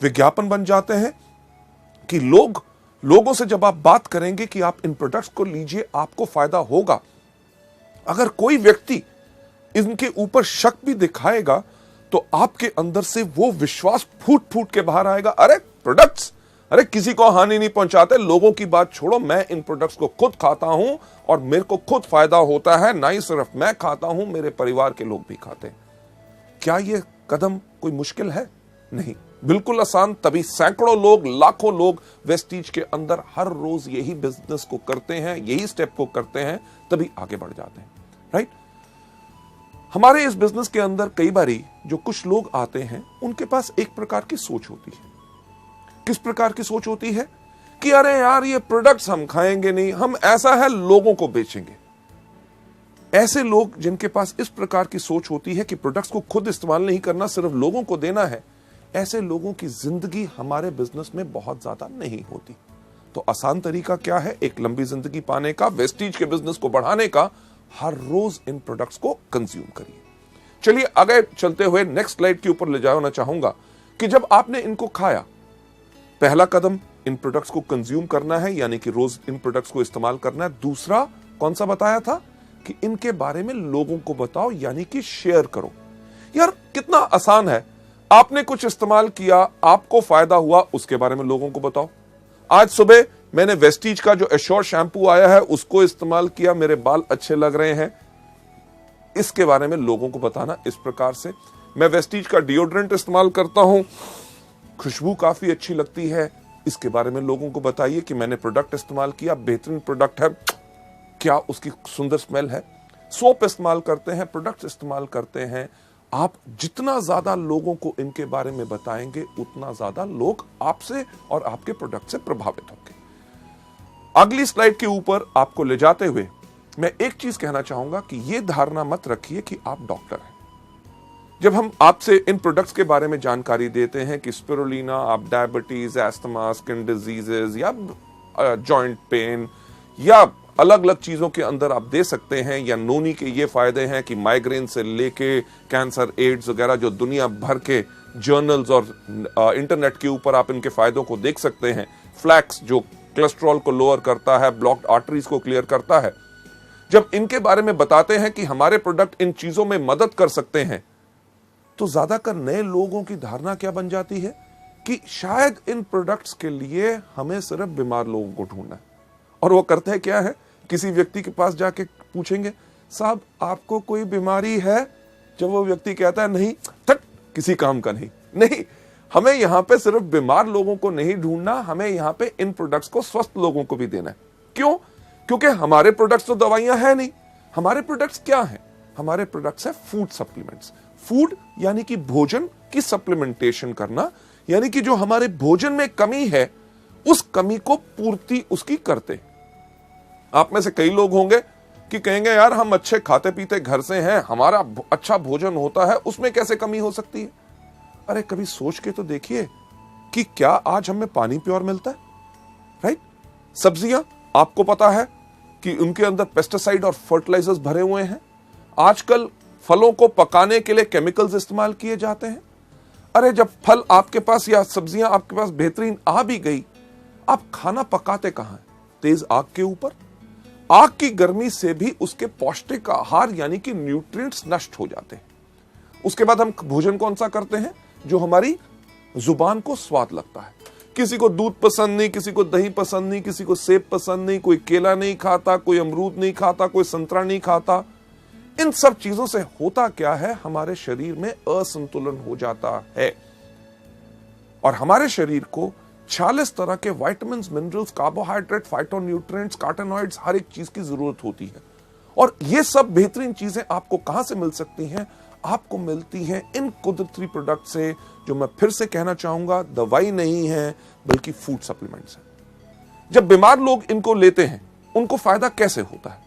विज्ञापन बन जाते हैं कि लोगों से जब आप बात करेंगे कि आप इन प्रोडक्ट्स को लीजिए, आपको फायदा होगा। अगर कोई व्यक्ति इनके ऊपर शक भी दिखाएगा तो आपके अंदर से वो विश्वास फूट फूट के बाहर आएगा। अरे प्रोडक्ट्स, अरे किसी को हानि नहीं पहुंचाते, लोगों की बात छोड़ो, मैं इन प्रोडक्ट्स को खुद खाता हूं और मेरे को खुद फायदा होता है। ना ही सिर्फ मैं खाता हूं, मेरे परिवार के लोग भी खाते हैं। क्या यह कदम कोई मुश्किल है? नहीं, बिल्कुल आसान। तभी सैकड़ों लोग, लाखों लोग वेस्टीज के अंदर हर रोज यही बिजनेस को करते हैं, यही स्टेप को करते हैं, तभी आगे बढ़ जाते हैं। राइट? हमारे इस बिजनेस के अंदर कई बारी जो कुछ लोग आते हैं, उनके पास एक प्रकार की सोच होती है। किस प्रकार की सोच होती है? कि अरे यार, ये प्रोडक्ट्स हम खाएंगे नहीं, हम ऐसा है लोगों को बेचेंगे। ऐसे लोग जिनके पास इस प्रकार की सोच होती है कि प्रोडक्ट्स को खुद इस्तेमाल नहीं करना, सिर्फ लोगों को देना है, ऐसे लोगों की जिंदगी हमारे बिजनेस में बहुत ज्यादा नहीं होती। तो आसान तरीका क्या है एक लंबी जिंदगी पाने का, वेस्टीज के बिजनेस को बढ़ाने का? हर रोज इन प्रोडक्ट्स को कंज्यूम करिए। चलिए आगे चलते हुए नेक्स्ट स्लाइड के ऊपर ले जाना चाहूंगा कि जब आपने इनको खाया, पहला कदम इन प्रोडक्ट्स को कंज्यूम करना है, यानी कि रोज इन प्रोडक्ट्स को इस्तेमाल करना है। दूसरा कौन सा बताया था? कि इनके बारे में लोगों को बताओ, यानी कि शेयर करो। यार कितना आसान है। आपने कुछ इस्तेमाल किया, आपको फायदा हुआ, उसके बारे में लोगों को बताओ। आज सुबह मैंने वेस्टीज का जो एश्योर शैम्पू आया है उसको इस्तेमाल किया, मेरे बाल अच्छे लग रहे हैं, इसके बारे में लोगों को बताना। इस प्रकार से मैं वेस्टीज का डिओड्रेंट इस्तेमाल करता हूं, खुशबू काफी अच्छी लगती है, इसके बारे में लोगों को बताइए कि मैंने प्रोडक्ट इस्तेमाल किया, बेहतरीन प्रोडक्ट है, क्या उसकी सुंदर स्मेल है। सोप इस्तेमाल करते हैं, प्रोडक्ट्स इस्तेमाल करते हैं। आप जितना ज्यादा लोगों को इनके बारे में बताएंगे उतना ज्यादा लोग आपसे और आपके प्रोडक्ट से प्रभावित होंगे। अगली स्लाइड के ऊपर आपको ले जाते हुए मैं एक चीज कहना चाहूंगा कि यह धारणा मत रखिए कि आप डॉक्टर हैं। जब हम आपसे इन प्रोडक्ट्स के बारे में जानकारी देते हैं कि स्पिरुलिना आप डायबिटीज, एस्थमा, स्किन डिजीजेस या जॉइंट पेन या अलग अलग चीजों के अंदर आप दे सकते हैं, या नोनी के ये फायदे हैं कि माइग्रेन से लेके कैंसर, एड्स वगैरह जो दुनिया भर के जर्नल्स और इंटरनेट के ऊपर आप इनके फायदों को देख सकते हैं। फ्लैक्स जो कोलेस्ट्रॉल को लोअर करता है, ब्लॉक्ड आर्टरीज को क्लियर करता है। जब इनके बारे में बताते हैं कि हमारे प्रोडक्ट इन चीजों में मदद कर सकते हैं, तो ज्यादातर नए लोगों की धारणा क्या बन जाती है कि शायद इन प्रोडक्ट्स के लिए हमें सिर्फ बीमार लोगों को ढूंढना है। और वो करते हैं क्या है, किसी व्यक्ति के पास जाके पूछेंगे, साहब आपको कोई बीमारी है? जब वो व्यक्ति कहता है नहीं, तट किसी काम का नहीं। नहीं, हमें यहां पे सिर्फ बीमार लोगों को नहीं ढूंढना, हमें यहां पे इन प्रोडक्ट्स को स्वस्थ लोगों को भी देना है। क्यों? क्योंकि हमारे प्रोडक्ट्स तो दवाइयां है नहीं। हमारे प्रोडक्ट्स क्या हैं? हमारे प्रोडक्ट्स है फूड सप्लीमेंट्स। फूड यानी कि भोजन की सप्लीमेंटेशन करना, यानी कि जो हमारे भोजन में कमी है उस कमी को पूर्ति उसकी करते। आप में से कई लोग होंगे कि कहेंगे यार हम अच्छे खाते पीते घर से हैं, हमारा अच्छा भोजन होता है, उसमें कैसे कमी हो सकती है? अरे कभी सोच के तो देखिए कि क्या आज हमें पानी प्योर मिलता है? राइट? सब्जियां आपको पता है कि उनके अंदर पेस्टिसाइड और फर्टिलाइजर्स भरे हुए हैं। आजकल फलों को पकाने के लिए केमिकल्स इस्तेमाल किए जाते हैं। अरे जब फल आपके पास या सब्जियां आपके पास बेहतरीन आ भी गई, आप खाना पकाते कहां हैं? तेज आग के ऊपर। आग की गर्मी से भी उसके पौष्टिक आहार यानी कि न्यूट्रिएंट्स नष्ट हो जाते हैं। उसके बाद हम भोजन कौन सा करते हैं? जो हमारी जुबान को स्वाद लगता है। किसी को दूध पसंद नहीं, किसी को दही पसंद नहीं, किसी को सेब पसंद नहीं, कोई केला नहीं खाता, कोई अमरूद नहीं खाता, कोई संतरा नहीं खाता। इन सब चीजों से होता क्या है, हमारे शरीर में असंतुलन हो जाता है और हमारे शरीर को 46 तरह के विटामिन, मिनरल्स, कार्बोहाइड्रेट, फाइटोन्यूट्रिएंट्स, कार्टेनॉइड्स, हर एक चीज की जरूरत होती है। और ये सब बेहतरीन चीजें आपको कहां से मिल सकती हैं? आपको मिलती हैं इन कुदरती प्रोडक्ट से, जो मैं फिर से कहना चाहूंगा दवाई नहीं है बल्कि फूड सप्लीमेंट्स है। जब बीमार लोग इनको लेते हैं उनको फायदा कैसे होता है?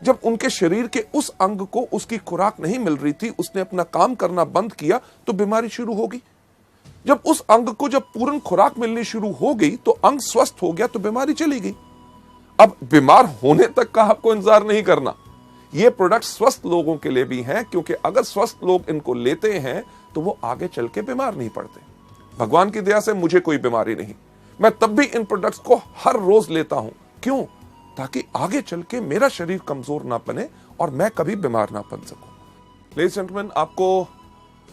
जब उनके शरीर के उस अंग को उसकी खुराक नहीं मिल रही थी, उसने अपना काम करना बंद किया तो बीमारी शुरू होगी। जब उस अंग को जब पूर्ण खुराक मिलनी शुरू हो गई तो अंग स्वस्थ हो गया तो बीमारी चली गई। अब बीमार होने तक का आपको इंतजार नहीं करना। ये प्रोडक्ट स्वस्थ लोगों के लिए भी हैं, क्योंकि अगर स्वस्थ लोग इनको लेते हैं तो वो आगे चल के बीमार नहीं पड़ते। भगवान की दया से मुझे कोई बीमारी नहीं, मैं तब भी इन प्रोडक्ट्स को हर रोज लेता हूं। क्यों? ताकि आगे चल के मेरा शरीर कमजोर ना बने और मैं कभी बीमार ना बन सकूं। लेडीज एंड जेंटलमैन, आपको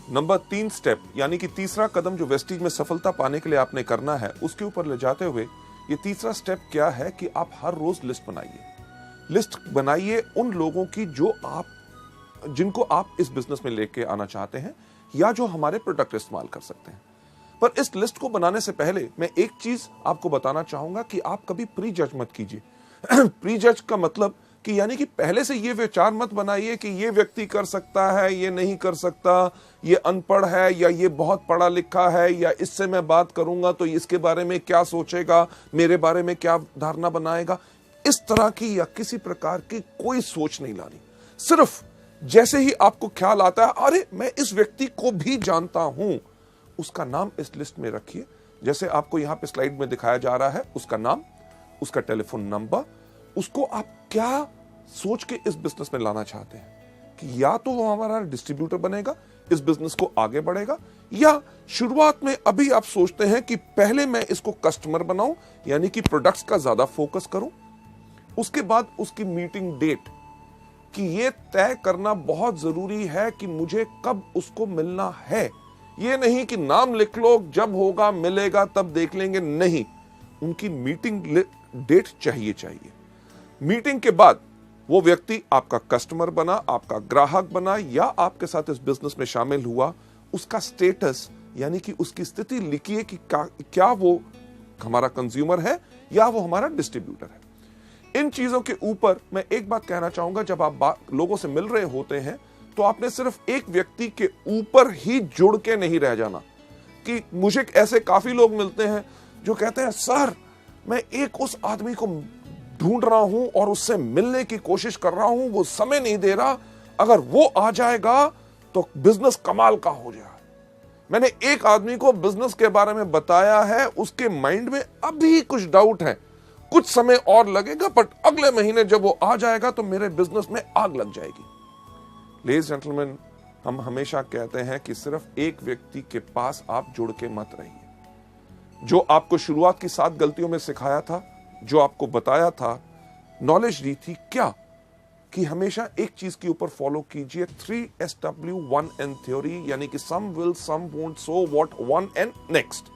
नंबर 3 स्टेप यानी कि तीसरा कदम जो वेस्टीज में सफलता पाने के लिए आपने करना है, उसके ऊपर ले जाते हुए ये तीसरा स्टेप क्या है कि आप हर रोज लिस्ट बनाइए। लिस्ट बनाइए उन लोगों की जिनको आप इस बिजनेस में लेके आना चाहते हैं या जो हमारे प्रोडक्ट इस्तेमाल कर सकते हैं। पर इस लिस्ट को बनाने से पहले मैं एक चीज आपको बताना चाहूंगा कि आप कभी प्री जज मत कीजिए। प्री जज का मतलब कि यानी कि पहले से ये विचार मत बनाइए कि ये व्यक्ति कर सकता है, ये नहीं कर सकता, ये अनपढ़ है या ये बहुत पढ़ा लिखा है, या इससे मैं बात करूंगा तो इसके बारे में क्या सोचेगा, मेरे बारे में क्या धारणा बनाएगा। इस तरह की या किसी प्रकार की कोई सोच नहीं लानी। सिर्फ जैसे ही आपको ख्याल आता है अरे मैं इस व्यक्ति को भी जानता हूं, उसका नाम इस लिस्ट में रखिए। जैसे आपको यहां पे स्लाइड में दिखाया जा रहा है, उसका नाम, उसका टेलीफोन नंबर, उसको आप क्या सोच के इस बिजनेस में लाना चाहते हैं कि या तो वो हमारा डिस्ट्रीब्यूटर बनेगा, इस बिजनेस को आगे बढ़ेगा, या शुरुआत में अभी आप सोचते हैं कि पहले मैं इसको कस्टमर बनाऊं यानी कि प्रोडक्ट्स का ज्यादा फोकस करूं। उसके बाद उसकी मीटिंग डेट कि ये तय करना बहुत जरूरी है कि मुझे कब उसको मिलना है, ये नहीं कि नाम लिख लो, जब होगा मिलेगा तब देख लेंगे, नहीं, उनकी मीटिंग डेट चाहिए। मीटिंग के बाद वो व्यक्ति आपका कस्टमर बना, आपका ग्राहक बना या आपके साथ इस बिजनेस में शामिल हुआ, उसका स्टेटस यानी कि उसकी स्थिति लिखिए कि क्या वो हमारा कंज्यूमर है या वो हमारा डिस्ट्रीब्यूटर है। इन चीजों के ऊपर मैं एक बात कहना चाहूंगा, जब आप लोगों से मिल रहे होते हैं तो आपने सिर्फ एक व्यक्ति के ऊपर ही जुड़ के नहीं रह जाना। कि मुझे ऐसे काफी लोग मिलते हैं जो कहते हैं सर मैं एक उस आदमी को ढूंढ रहा हूं और उससे मिलने की कोशिश कर रहा हूं, वो समय नहीं दे रहा, अगर वो आ जाएगा तो बिजनेस कमाल का हो जाएगा। मैंने एक आदमी को बिजनेस के बारे में बताया है, उसके माइंड में अभी कुछ डाउट है, कुछ समय और लगेगा, बट अगले महीने जब वो आ जाएगा तो मेरे बिजनेस में आग लग जाएगी। लेडीज जेंटलमैन, हम हमेशा कहते हैं कि सिर्फ एक व्यक्ति के पास आप जुड़ के मत रहिए। जो आपको शुरुआत की 7 गलतियों में सिखाया था, जो आपको बताया था, नॉलेज दी थी, क्या कि हमेशा एक चीज के ऊपर फॉलो कीजिए, 3SW1N थ्योरी, यानी कि some will, some won't, so what, 1N next.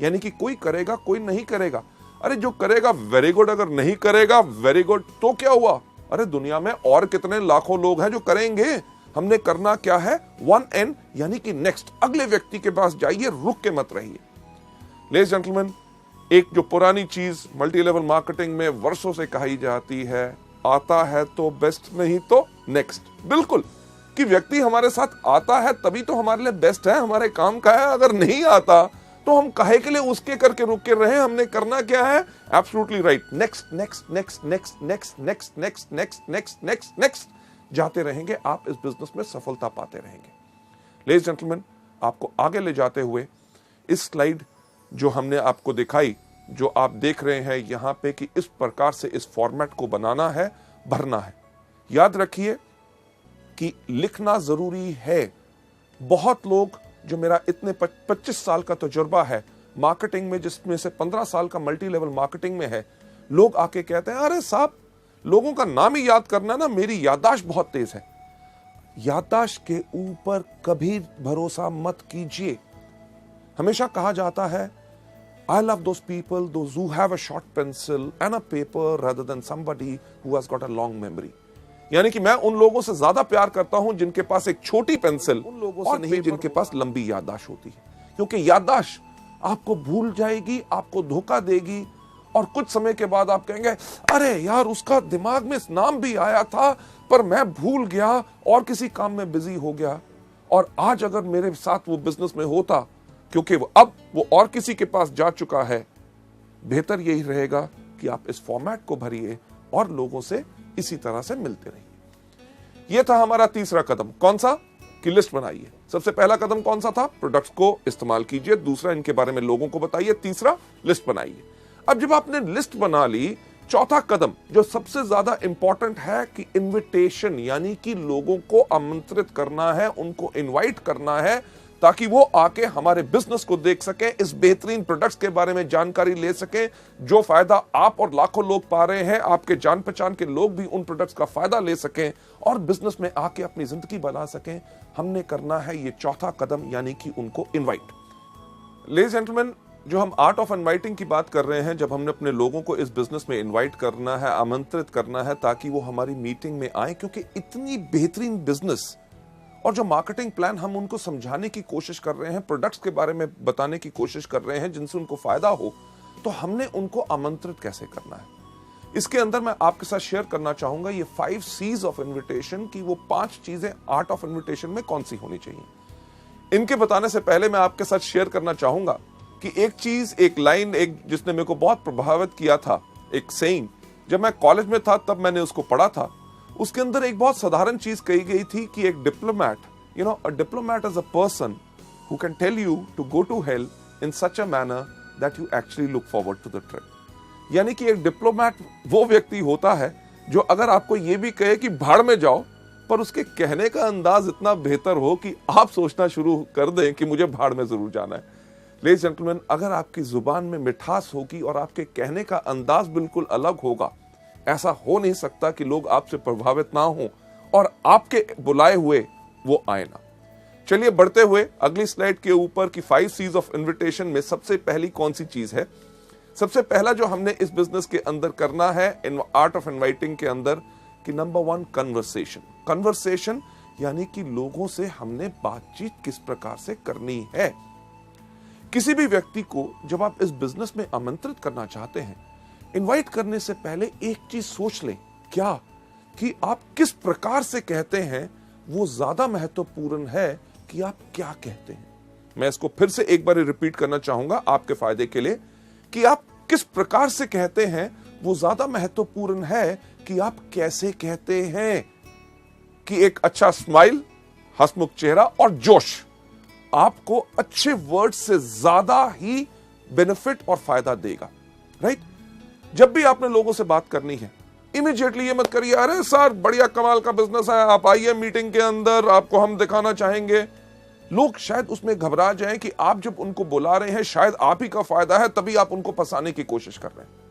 यानी कि कोई करेगा, कोई नहीं करेगा। अरे जो करेगा वेरी गुड, अगर नहीं करेगा वेरी गुड, तो क्या हुआ? अरे दुनिया में और कितने लाखों लोग हैं जो करेंगे। हमने करना क्या है? 1N यानी कि नेक्स्ट, अगले व्यक्ति के पास जाइए, रुक के मत रहिए। लेडीज जेंटलमैन, एक जो पुरानी चीज मल्टी लेवल मार्केटिंग में वर्षों से कही जाती है, आता है तो बेस्ट, नहीं तो नेक्स्ट। बिल्कुल, कि व्यक्ति हमारे साथ आता है तभी तो हमारे लिए बेस्ट है, हमारे काम का है। अगर नहीं आता तो हम काहे के लिए उसके करके रुक के रहे? हमने करना क्या है? Absolutely right, next next next next next next next next next next next जाते रहेंगे, आप इस बिजनेस में सफलता पाते रहेंगे। लेडीज जेंटलमैन, आपको आगे ले जाते हुए इस स्लाइड जो हमने आपको दिखाई, जो आप देख रहे हैं यहां पे, कि इस प्रकार से इस फॉर्मेट को बनाना है, भरना है। याद रखिए कि लिखना जरूरी है। बहुत लोग, जो मेरा इतने 25 साल का तजुर्बा है मार्केटिंग में, जिसमें से 15 साल का मल्टी लेवल मार्केटिंग में है, लोग आके कहते हैं अरे साहब लोगों का नाम ही याद करना ना, मेरी याददाश्त बहुत तेज है। याददाश्त के ऊपर कभी भरोसा मत कीजिए। हमेशा कहा जाता है I love those people, those who have a short pencil and a paper rather than somebody who has got a long memory. यानी कि मैं उन लोगों से ज्यादा प्यार करता हूं जिनके पास एक छोटी पेंसिल, उन लोगों से नहीं जिनके पास लंबी याददाश्त होती है। क्योंकि याददाश्त आपको भूल जाएगी, आपको धोखा देगी, और कुछ समय के बाद आप कहेंगे अरे यार उसका दिमाग में नाम भी आया था पर मैं भूल गया और किसी काम में बिजी हो गया। और आज अगर मेरे साथ वो बिजनेस में होता, क्योंकि अब वो और किसी के पास जा चुका है, बेहतर यही रहेगा कि आप इस फॉर्मेट को भरिए और लोगों से इसी तरह से मिलते रहिए। यह था हमारा तीसरा कदम। कौन सा? कि लिस्ट बनाइए। सबसे पहला कदम कौन सा था? प्रोडक्ट्स को इस्तेमाल कीजिए। दूसरा, इनके बारे में लोगों को बताइए। तीसरा, लिस्ट बनाइए। अब जब आपने लिस्ट बना ली, चौथा कदम जो सबसे ज्यादा इंपॉर्टेंट है कि इनविटेशन, यानी कि लोगों को आमंत्रित करना है, उनको इनवाइट करना है, ताकि वो आके हमारे बिजनेस को देख सके, इस बेहतरीन प्रोडक्ट्स के बारे में जानकारी ले सके, जो फायदा आप और लाखों लोग पा रहे हैं, आपके जान पहचान के लोग भी उन प्रोडक्ट्स का फायदा ले सकें और बिजनेस में आके अपनी जिंदगी बना सकें। हमने करना है ये चौथा कदम, यानी कि उनको इनवाइट। लेडीज जेंटलमैन, जो हम आर्ट ऑफ इनवाइटिंग की बात कर रहे हैं, जब हमने अपने लोगों को इस बिजनेस में इनवाइट करना है, आमंत्रित करना है ताकि वो हमारी मीटिंग में आए, क्योंकि इतनी बेहतरीन बिजनेस और जो मार्केटिंग प्लान हम उनको समझाने की कोशिश कर रहे हैं, प्रोडक्ट्स के बारे में बताने की कोशिश कर रहे हैं जिनसे उनको फायदा हो, तो हमने उनको आमंत्रित कैसे करना है। इसके अंदर मैं आपके साथ शेयर करना चाहूंगा ये 5 C's ऑफ इन्विटेशन की वो 5 चीजें आर्ट ऑफ इन्विटेशन में कौन सी होनी चाहिए। इनके बताने से पहले मैं आपके साथ शेयर करना चाहूंगा कि एक चीज, एक लाइन, एक जिसने मेरे को बहुत प्रभावित किया था, एक सेइंग, जब मैं कॉलेज में था तब मैंने उसको पढ़ा था। उसके अंदर एक बहुत साधारण चीज कही गई थी कि एक diplomat, a diplomat is a person who can tell you to go to hell in such a manner that you actually look forward to the trip. यानी कि एक डिप्लोमैट वो व्यक्ति होता है जो अगर आपको ये भी कहे कि भाड़ में जाओ, पर उसके कहने का अंदाज इतना बेहतर हो कि आप सोचना शुरू कर दें कि मुझे भाड़ में जरूर जाना है। लेडीज जेंटलमैन, अगर आपकी जुबान में मिठास होगी और आपके कहने का अंदाज बिल्कुल अलग होगा, ऐसा हो नहीं सकता कि लोग आपसे प्रभावित ना हो और आपके बुलाए हुए वो आए ना। चलिए बढ़ते हुए अगली स्लाइड के ऊपर की 5 C's ऑफ इन्विटेशन में सबसे पहली कौन सी चीज है? सबसे पहला जो हमने इस बिजनेस के अंदर करना है इन आर्ट ऑफ इनवाइटिंग के अंदर कि नंबर 1 कन्वर्सेशन। कन्वर्सेशन यानी कि लोगों से हमने बातचीत किस प्रकार से करनी है। किसी भी व्यक्ति को जब आप इस बिजनेस में आमंत्रित करना चाहते हैं, इनवाइट करने से पहले एक चीज सोच लें, क्या कि आप किस प्रकार से कहते हैं वो ज्यादा महत्वपूर्ण है कि आप क्या कहते हैं। मैं इसको फिर से एक बार रिपीट करना चाहूंगा आपके फायदे के लिए कि आप किस प्रकार से कहते हैं वो ज्यादा महत्वपूर्ण है कि आप कैसे कहते हैं। कि एक अच्छा स्माइल, हंसमुख चेहरा और जोश आपको अच्छे वर्ड से ज्यादा ही बेनिफिट और फायदा देगा, राइट? जब भी आपने लोगों से बात करनी है, इमीडिएटली ये मत करिए अरे सर बढ़िया कमाल का बिजनेस है, आप आइए मीटिंग के अंदर, आपको हम दिखाना चाहेंगे। लोग शायद उसमें घबरा जाएं कि आप जब उनको बुला रहे हैं शायद आप ही का फायदा है, तभी आप उनको फंसाने की कोशिश कर रहे हैं।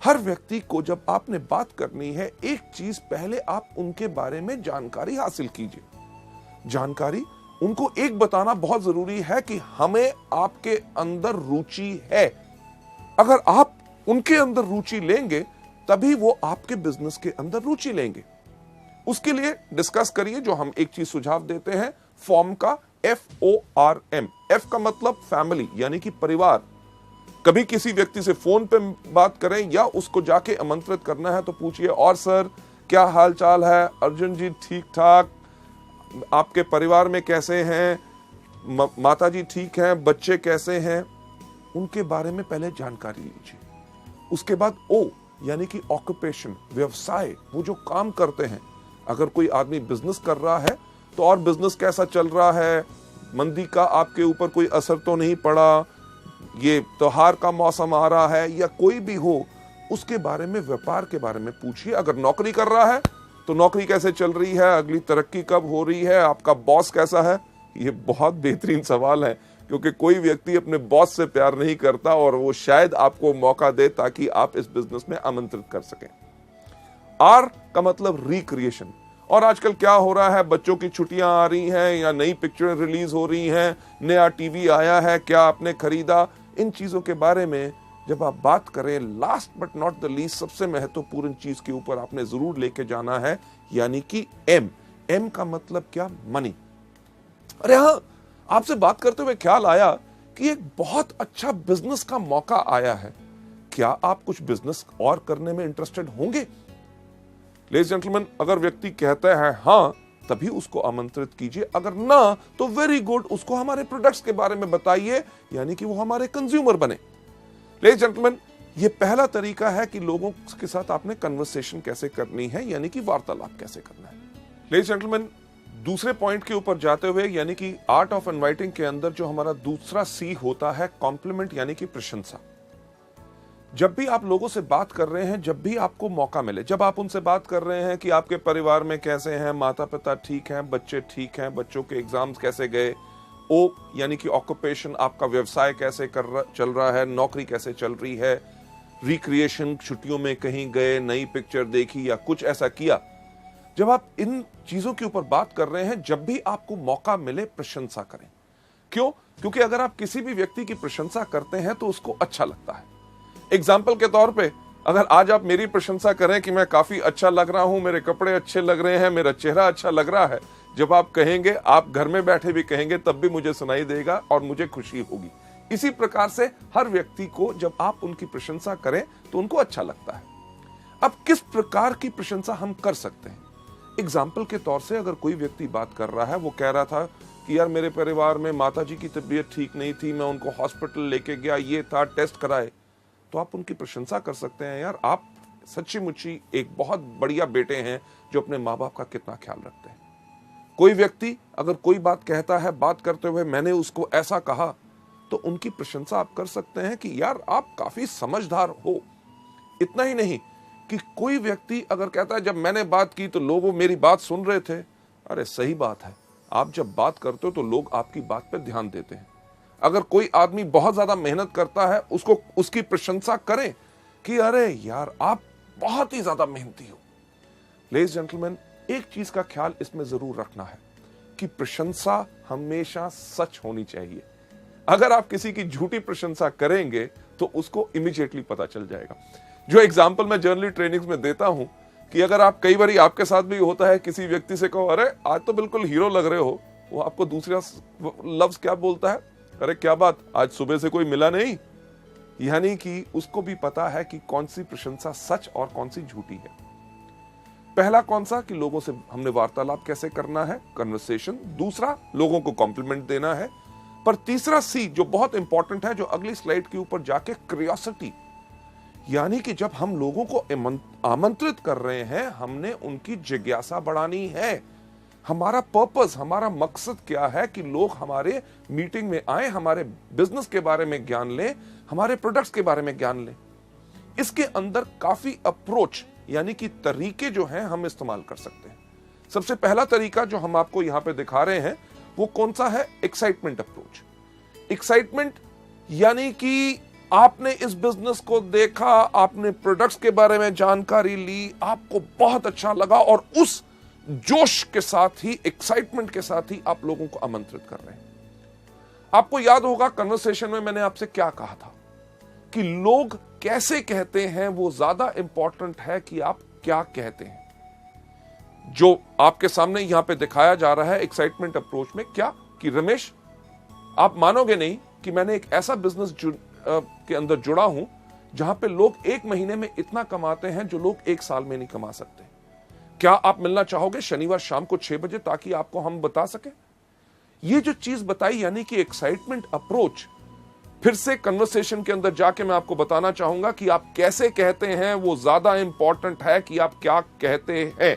हर व्यक्ति को जब आपने बात करनी है, एक चीज पहले आप उनके बारे में जानकारी हासिल कीजिए। जानकारी उनको एक बताना बहुत जरूरी है कि हमें आपके अंदर रुचि है। अगर आप उनके अंदर रुचि लेंगे तभी वो आपके बिजनेस के अंदर रुचि लेंगे। उसके लिए डिस्कस करिए, जो हम एक चीज सुझाव देते हैं फॉर्म का, FORM। F का मतलब फैमिली यानी कि परिवार। कभी किसी व्यक्ति से फोन पे बात करें या उसको जाके आमंत्रित करना है तो पूछिए और सर क्या हाल चाल है, अर्जुन जी ठीक ठाक, आपके परिवार में कैसे हैं, माता जी ठीक हैं, बच्चे कैसे हैं, उनके बारे में पहले जानकारी लीजिए। उसके बाद O यानी कि ऑक्यूपेशन, व्यवसाय, वो जो काम करते हैं। अगर कोई आदमी बिजनेस कर रहा है तो और बिजनेस कैसा चल रहा है, मंदी का आपके ऊपर कोई असर तो नहीं पड़ा, ये त्योहार का मौसम आ रहा है या कोई भी हो, उसके बारे में, व्यापार के बारे में पूछिए। अगर नौकरी कर रहा है तो नौकरी कैसे चल रही है, अगली तरक्की कब हो रही है, आपका बॉस कैसा है। ये बहुत बेहतरीन सवाल है क्योंकि कोई व्यक्ति अपने बॉस से प्यार नहीं करता और वो शायद आपको मौका दे ताकि आप इस बिजनेस में आमंत्रित कर सकें। R का मतलब रिक्रिएशन। और आजकल क्या हो रहा है, बच्चों की छुट्टियां आ रही हैं या नई पिक्चरें रिलीज हो रही हैं, नया टीवी आया है, क्या आपने खरीदा, इन चीजों के बारे में जब आप बात करें, last but not the least सबसे महत्वपूर्ण चीज के ऊपर आपने जरूर लेके जाना है, यानी कि M का मतलब क्या, मनी। अरे हाँ, आपसे बात करते हुए ख्याल आया कि एक बहुत अच्छा बिजनेस का मौका आया है, क्या आप कुछ बिजनेस और करने में इंटरेस्टेड होंगे? लेडीज जेंटलमैन, अगर व्यक्ति कहता है हाँ, तभी उसको आमंत्रित कीजिए, अगर ना तो वेरी गुड, उसको हमारे प्रोडक्ट्स के बारे में बताइए, यानी कि वो हमारे कंज्यूमर बने। लेडीज जेंटलमैन, ये पहला तरीका है कि लोगों के साथ आपने कन्वर्सेशन कैसे करनी है, यानी कि वार्तालाप कैसे करना है। लेडीज जेंटलमैन, दूसरे पॉइंट के ऊपर जाते हुए, यानी कि आर्ट ऑफ इनवाइटिंग के अंदर जो हमारा दूसरा C होता है कॉम्प्लीमेंट, यानी कि प्रशंसा। जब भी आप लोगों से बात कर रहे हैं, जब भी आपको मौका मिले, जब आप उनसे बात कर रहे हैं कि आपके परिवार में कैसे हैं, माता पिता ठीक हैं, बच्चे ठीक हैं, बच्चों के एग्जाम्स कैसे गए, O यानी कि ऑक्यूपेशन, आपका व्यवसाय कैसे चल रहा है, नौकरी कैसे चल रही है, रिक्रिएशन, छुट्टियों में कहीं गए, नई पिक्चर देखी या कुछ ऐसा किया। जब आप इन चीजों के ऊपर बात कर रहे हैं, जब भी आपको मौका मिले प्रशंसा करें। क्यों? क्योंकि अगर आप किसी भी व्यक्ति की प्रशंसा करते हैं तो उसको अच्छा लगता है। एग्जाम्पल के तौर पे, अगर आज आप मेरी प्रशंसा करें कि मैं काफी अच्छा लग रहा हूं, मेरे कपड़े अच्छे लग रहे हैं, मेरा चेहरा अच्छा लग रहा है, जब आप कहेंगे, आप घर में बैठे भी कहेंगे, तब भी मुझे सुनाई देगा और मुझे खुशी होगी। इसी प्रकार से हर व्यक्ति को जब आप उनकी प्रशंसा करें तो उनको अच्छा लगता है। अब किस प्रकार की प्रशंसा हम कर सकते हैं? एग्जाम्पल के तौर से, अगर कोई व्यक्ति बात कर रहा है, वो कह रहा था कि यार मेरे परिवार में माताजी की तबीयत ठीक नहीं थी, मैं उनको हॉस्पिटल लेके गया, ये था, टेस्ट कराए, तो आप उनकी प्रशंसा कर सकते हैं, यार आप सच्ची मुच्ची एक बहुत बढ़िया बेटे हैं जो अपने माँ बाप का कितना ख्याल रखते हैं। कोई व्यक्ति अगर कोई बात कहता है, बात करते हुए मैंने उसको ऐसा कहा, तो उनकी प्रशंसा आप कर सकते हैं कि यार आप काफी समझदार हो। इतना ही नहीं कि कोई व्यक्ति अगर कहता है जब मैंने बात की तो लोग मेरी बात सुन रहे थे, अरे सही बात है, आप जब बात करते हो तो लोग आपकी बात पर ध्यान देते हैं। अगर कोई आदमी बहुत ज्यादा मेहनत करता है, उसको उसकी प्रशंसा करें कि अरे यार आप बहुत ही ज्यादा मेहनती हो। लेडीज जेंटलमैन, एक चीज का ख्याल इसमें जरूर रखना है आपकी प्रशंसा हमेशा सच होनी चाहिए। अगर आप किसी की झूठी प्रशंसा करेंगे तो उसको इमीडिएटली पता चल जाएगा। जो एग्जाम्पल मैं जर्नली ट्रेनिंग्स में देता हूं कि अगर आप कई बार आपके साथ भी होता है, किसी व्यक्ति से कहो अरे आज तो बिल्कुल हीरो लग रहे हो, वो आपको दूसरा लफ्ज क्या बोलता है, अरे क्या बात आज सुबह से कोई मिला नहीं। यानी कि उसको भी पता है कि कौन सी प्रशंसा सच और कौन सी झूठी है। पहला कौन सा कि लोगों से हमने वार्तालाप कैसे करना है, कन्वर्सेशन। दूसरा लोगों को कॉम्प्लीमेंट देना है। पर तीसरा सी जो बहुत इंपॉर्टेंट है, जो अगली स्लाइड के ऊपर जाके, क्यूरियोसिटी। यानी कि जब हम लोगों को आमंत्रित कर रहे हैं, हमने उनकी जिज्ञासा बढ़ानी है। हमारा पर्पस, हमारा मकसद क्या है कि लोग हमारे मीटिंग में आए, हमारे बिजनेस के बारे में ज्ञान लें, हमारे प्रोडक्ट्स के बारे में ज्ञान लें। इसके अंदर काफी अप्रोच यानी कि तरीके जो हैं हम इस्तेमाल कर सकते हैं। सबसे पहला तरीका जो हम आपको यहां पे दिखा रहे हैं वो कौन सा है, एक्साइटमेंट अप्रोच। एक्साइटमेंट यानी कि आपने इस बिजनेस को देखा, आपने प्रोडक्ट्स के बारे में जानकारी ली, आपको बहुत अच्छा लगा और उस जोश के साथ ही, एक्साइटमेंट के साथ ही आप लोगों को आमंत्रित कर रहे हैं। आपको याद होगा कन्वर्सेशन में मैंने आपसे क्या कहा था कि लोग कैसे कहते हैं वो ज्यादा इंपॉर्टेंट है कि आप क्या कहते हैं। जो आपके सामने यहां पे दिखाया जा रहा है एक्साइटमेंट अप्रोच में, क्या कि रमेश आप मानोगे नहीं कि मैंने एक ऐसा बिजनेस के अंदर जुड़ा हूं जहां पे लोग एक महीने में इतना कमाते हैं जो लोग एक साल में नहीं कमा सकते। क्या आप मिलना चाहोगे शनिवार शाम को 6 बजे ताकि आपको हम बता सके। ये जो चीज बताई यानी कि एक्साइटमेंट अप्रोच। फिर से कन्वर्सेशन के अंदर जाके मैं आपको बताना चाहूंगा कि आप कैसे कहते हैं वो ज्यादा इंपॉर्टेंट है कि आप क्या कहते हैं।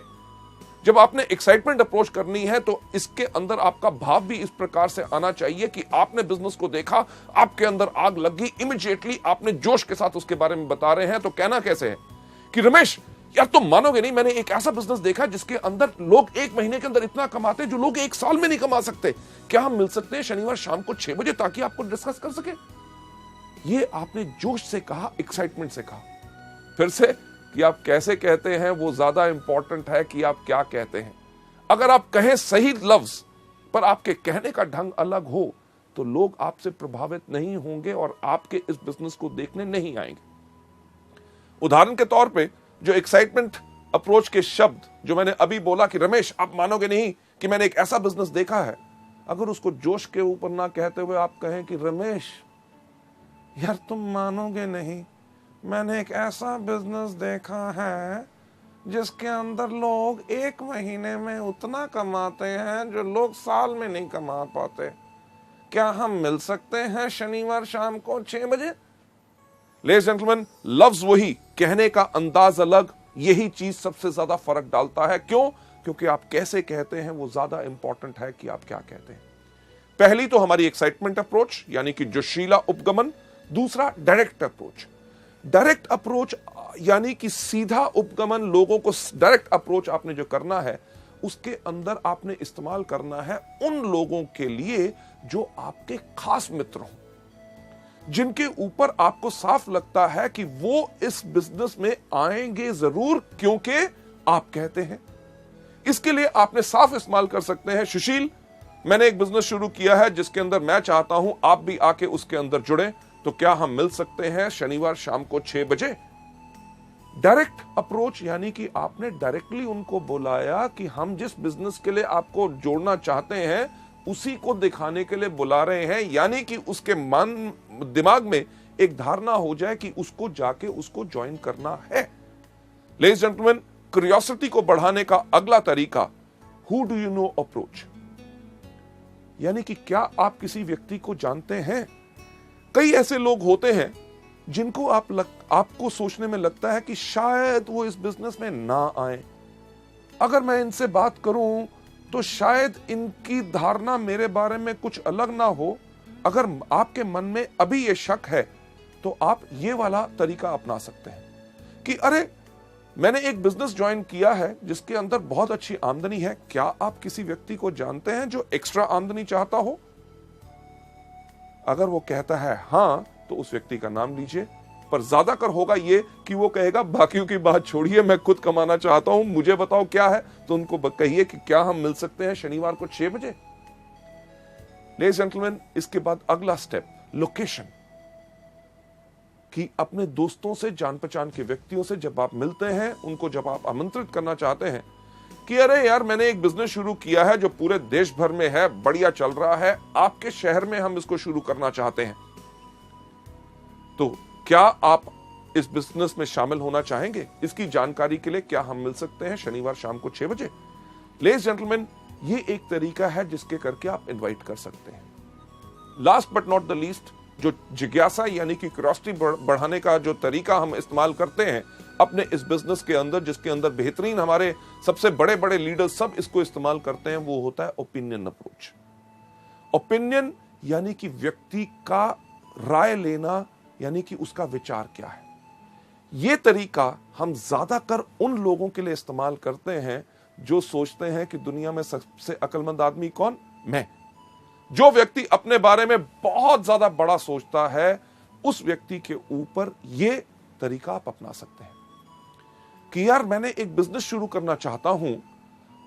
जब आपने एक्साइटमेंट अप्रोच करनी है तो इसके अंदर आपका भाव भी इस प्रकार से आना चाहिए कि आपने बिजनेस को देखा, आपके अंदर आग लग गई, इमीडिएटली आपने जोश के साथ उसके बारे में बता रहे हैं। तो कहना कैसे है कि रमेश यार तुम मानोगे नहीं, मैंने एक ऐसा बिजनेस देखा जिसके अंदर लोग एक महीने के अंदर इतना कमाते हैं जो लोग एक साल में नहीं कमा सकते। क्या हम मिल सकते हैं शनिवार शाम को 6 बजे ताकि आपको डिस्कस कर सके। ये आपने जोश से कहा, एक्साइटमेंट से कहा। फिर से कि आप कैसे कहते हैं वो ज्यादा इंपॉर्टेंट है कि आप क्या कहते हैं। अगर आप कहें सही लफ्ज पर आपके कहने का ढंग अलग हो तो लोग आपसे प्रभावित नहीं होंगे और आपके इस बिजनेस को देखने नहीं आएंगे। उदाहरण के तौर पे जो एक्साइटमेंट अप्रोच के शब्द जो मैंने अभी बोला कि रमेश आप मानोगे नहीं कि मैंने एक ऐसा बिजनेस देखा है, अगर उसको जोश के ऊपर ना कहते हुए आप कहें कि रमेश यार तुम मानोगे नहीं, मैंने एक ऐसा बिजनेस देखा है जिसके अंदर लोग एक महीने में उतना कमाते हैं जो लोग साल में नहीं कमा पाते। क्या हम मिल सकते हैं शनिवार शाम को 6 बजे। लेडीज जेंटलमैन, लफ्ज वही, कहने का अंदाज अलग, यही चीज सबसे ज्यादा फर्क डालता है। क्यों? क्योंकि आप कैसे कहते हैं वो ज्यादा इंपॉर्टेंट है कि आप क्या कहते हैं। पहली तो हमारी एक्साइटमेंट अप्रोच यानी कि जोशीला उपगमन। दूसरा डायरेक्ट अप्रोच। डायरेक्ट अप्रोच यानी कि सीधा उपगमन, लोगों को डायरेक्ट अप्रोच आपने जो करना है उसके अंदर आपने इस्तेमाल करना है उन लोगों के लिए जो आपके खास मित्र हों, जिनके ऊपर आपको साफ लगता है कि वो इस बिजनेस में आएंगे जरूर क्योंकि आप कहते हैं। इसके लिए आपने साफ इस्तेमाल कर सकते हैं, सुशील मैंने एक बिजनेस शुरू किया है जिसके अंदर मैं चाहता हूं आप भी आके उसके अंदर जुड़े, तो क्या हम मिल सकते हैं शनिवार शाम को 6 बजे। डायरेक्ट अप्रोच यानी कि आपने डायरेक्टली उनको बुलाया कि हम जिस बिजनेस के लिए आपको जोड़ना चाहते हैं उसी को दिखाने के लिए बुला रहे हैं, यानी कि उसके मन दिमाग में एक धारणा हो जाए कि उसको जाके उसको ज्वाइन करना है। लेडीज जेंटलमैन, क्यूरियोसिटी को बढ़ाने का अगला तरीका who do you know approach, यानी कि क्या आप किसी व्यक्ति को जानते हैं। कई ऐसे लोग होते हैं जिनको आपको सोचने में लगता है कि शायद वो इस बिजनेस में ना आए। अगर मैं इनसे बात करूं तो शायद इनकी धारणा मेरे बारे में कुछ अलग ना हो। अगर आपके मन में अभी ये शक है तो आप ये वाला तरीका अपना सकते हैं कि अरे मैंने एक बिजनेस ज्वाइन किया है जिसके अंदर बहुत अच्छी आमदनी है, क्या आप किसी व्यक्ति को जानते हैं जो एक्स्ट्रा आमदनी चाहता हो। अगर वो कहता है हां तो उस व्यक्ति का नाम लीजिए, पर ज्यादातर होगा ये कि वो कहेगा बाकियों की बात छोड़िए, मैं खुद कमाना चाहता हूं, मुझे बताओ क्या है। तो उनको कहिए कि क्या हम मिल सकते हैं शनिवार को 6 बजे। लेडीज जेंटलमैन, इसके बाद अगला स्टेप लोकेशन, कि अपने दोस्तों से, जान पहचान के व्यक्तियों से जब आप मिलते हैं, उनको जब आप आमंत्रित करना चाहते हैं कि अरे यार मैंने एक बिजनेस शुरू किया है जो पूरे देश भर में है, बढ़िया चल रहा है, आपके शहर में हम इसको शुरू करना चाहते हैं, तो क्या आप इस बिजनेस में शामिल होना चाहेंगे? इसकी जानकारी के लिए क्या हम मिल सकते हैं शनिवार शाम को 6 बजे? लेडीज जेंटलमैन, ये एक तरीका है जिसके करके आप इनवाइट कर सकते हैं। Last but not the least, जो जिज्ञासा यानी कि क्यूरियोसिटी बढ़ाने का जो तरीका हम इस्तेमाल करते हैं अपने इस बिजनेस के अंदर, जिसके अंदर बेहतरीन हमारे सबसे बड़े बड़े लीडर्स सब इसको इस्तेमाल करते हैं, वो होता है ओपिनियन अप्रोच। ओपिनियन यानी कि व्यक्ति का राय लेना, यानी कि उसका विचार क्या है। यह तरीका हम ज्यादातर उन लोगों के लिए इस्तेमाल करते हैं जो सोचते हैं कि दुनिया में सबसे अक्लमंद आदमी कौन? मैं। जो व्यक्ति अपने बारे में बहुत ज्यादा बड़ा सोचता है, उस व्यक्ति के ऊपर यह तरीका आप अपना सकते हैं कि यार मैंने एक बिजनेस शुरू करना चाहता हूं,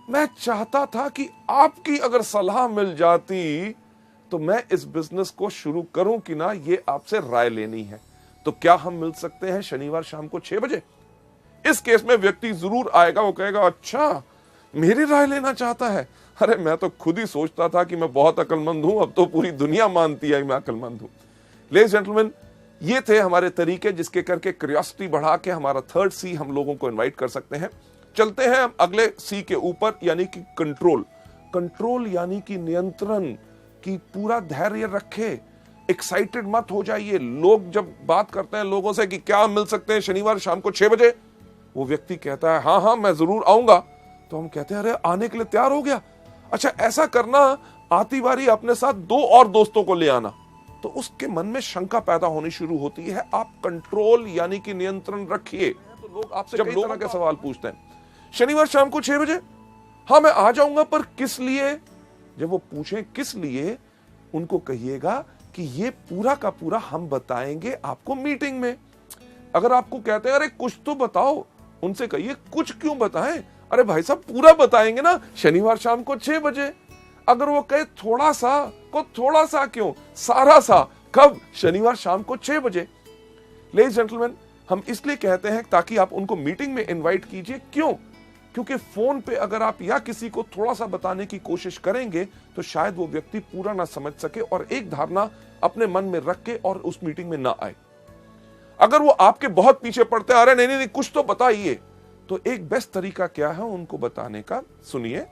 मैं चाहता था कि आपकी अगर सलाह मिल जाती तो मैं इस बिजनेस को शुरू करूं कि ना, ये आपसे राय लेनी है। तो क्या हम मिल सकते हैं शनिवार शाम को 6 बजे? इस केस में व्यक्ति जरूर आएगा, वो कहेगा अच्छा मेरी राय लेना चाहता है, अरे मैं तो खुद ही सोचता था कि मैं बहुत अक्लमंद हूं, अब तो पूरी दुनिया मानती है कि मैं अक्लमंद हूं। लेडीज जेंटलमैन, ये थे हमारे तरीके जिसके करके क्यूरियोसिटी बढ़ा के हमारा थर्ड सी हम लोगों को इनवाइट कर सकते हैं। चलते हैं अगले सी के ऊपर, यानी कि कंट्रोल। कंट्रोल यानी कि नियंत्रण, कि पूरा धैर्य रखे, एक्साइटेड मत हो जाइए। लोग जब बात करते हैं लोगों से कि क्या मिल सकते हैं शनिवार शाम को 6 बजे, वो व्यक्ति कहता है हाँ हाँ मैं जरूर आऊंगा, तो हम कहते हैं अरे आने के लिए तैयार हो गया, अच्छा ऐसा करना, आती बारी अपने साथ 2 और दोस्तों को ले आना। तो उसके मन में शंका पैदा होनी शुरू होती है। आप कंट्रोल यानी कि नियंत्रण रखिए। तो लोग आपसे जब लोगों के सवाल पूछते हैं शनिवार शाम को 6 बजे, हाँ मैं आ जाऊंगा, पर किस लिए? जब वो पूछें किस लिए, उनको कहिएगा कि ये पूरा का पूरा हम बताएंगे आपको मीटिंग में। अगर आपको कहते हैं अरे कुछ तो बताओ, उनसे कहिए कुछ क्यों बताएं, अरे भाई साहब पूरा बताएंगे ना शनिवार शाम को 6 बजे। अगर वो कहे थोड़ा सा, को थोड़ा सा क्यों, सारा सा, कब? शनिवार शाम को 6 बजे। लेडीज जेंटलमैन, हम इसलिए कहते हैं ताकि आप उनको मीटिंग में इनवाइट कीजिए। क्यों? क्योंकि फोन पे अगर आप या किसी को थोड़ा सा बताने की कोशिश करेंगे तो शायद वो व्यक्ति पूरा ना समझ सके और एक धारणा अपने मन में रख के और उस मीटिंग में ना आए। अगर वो आपके बहुत पीछे पड़ते हैं, अरे नहीं नहीं कुछ तो बताइए, तो एक बेस्ट तरीका क्या है उनको बताने का? सुनिए,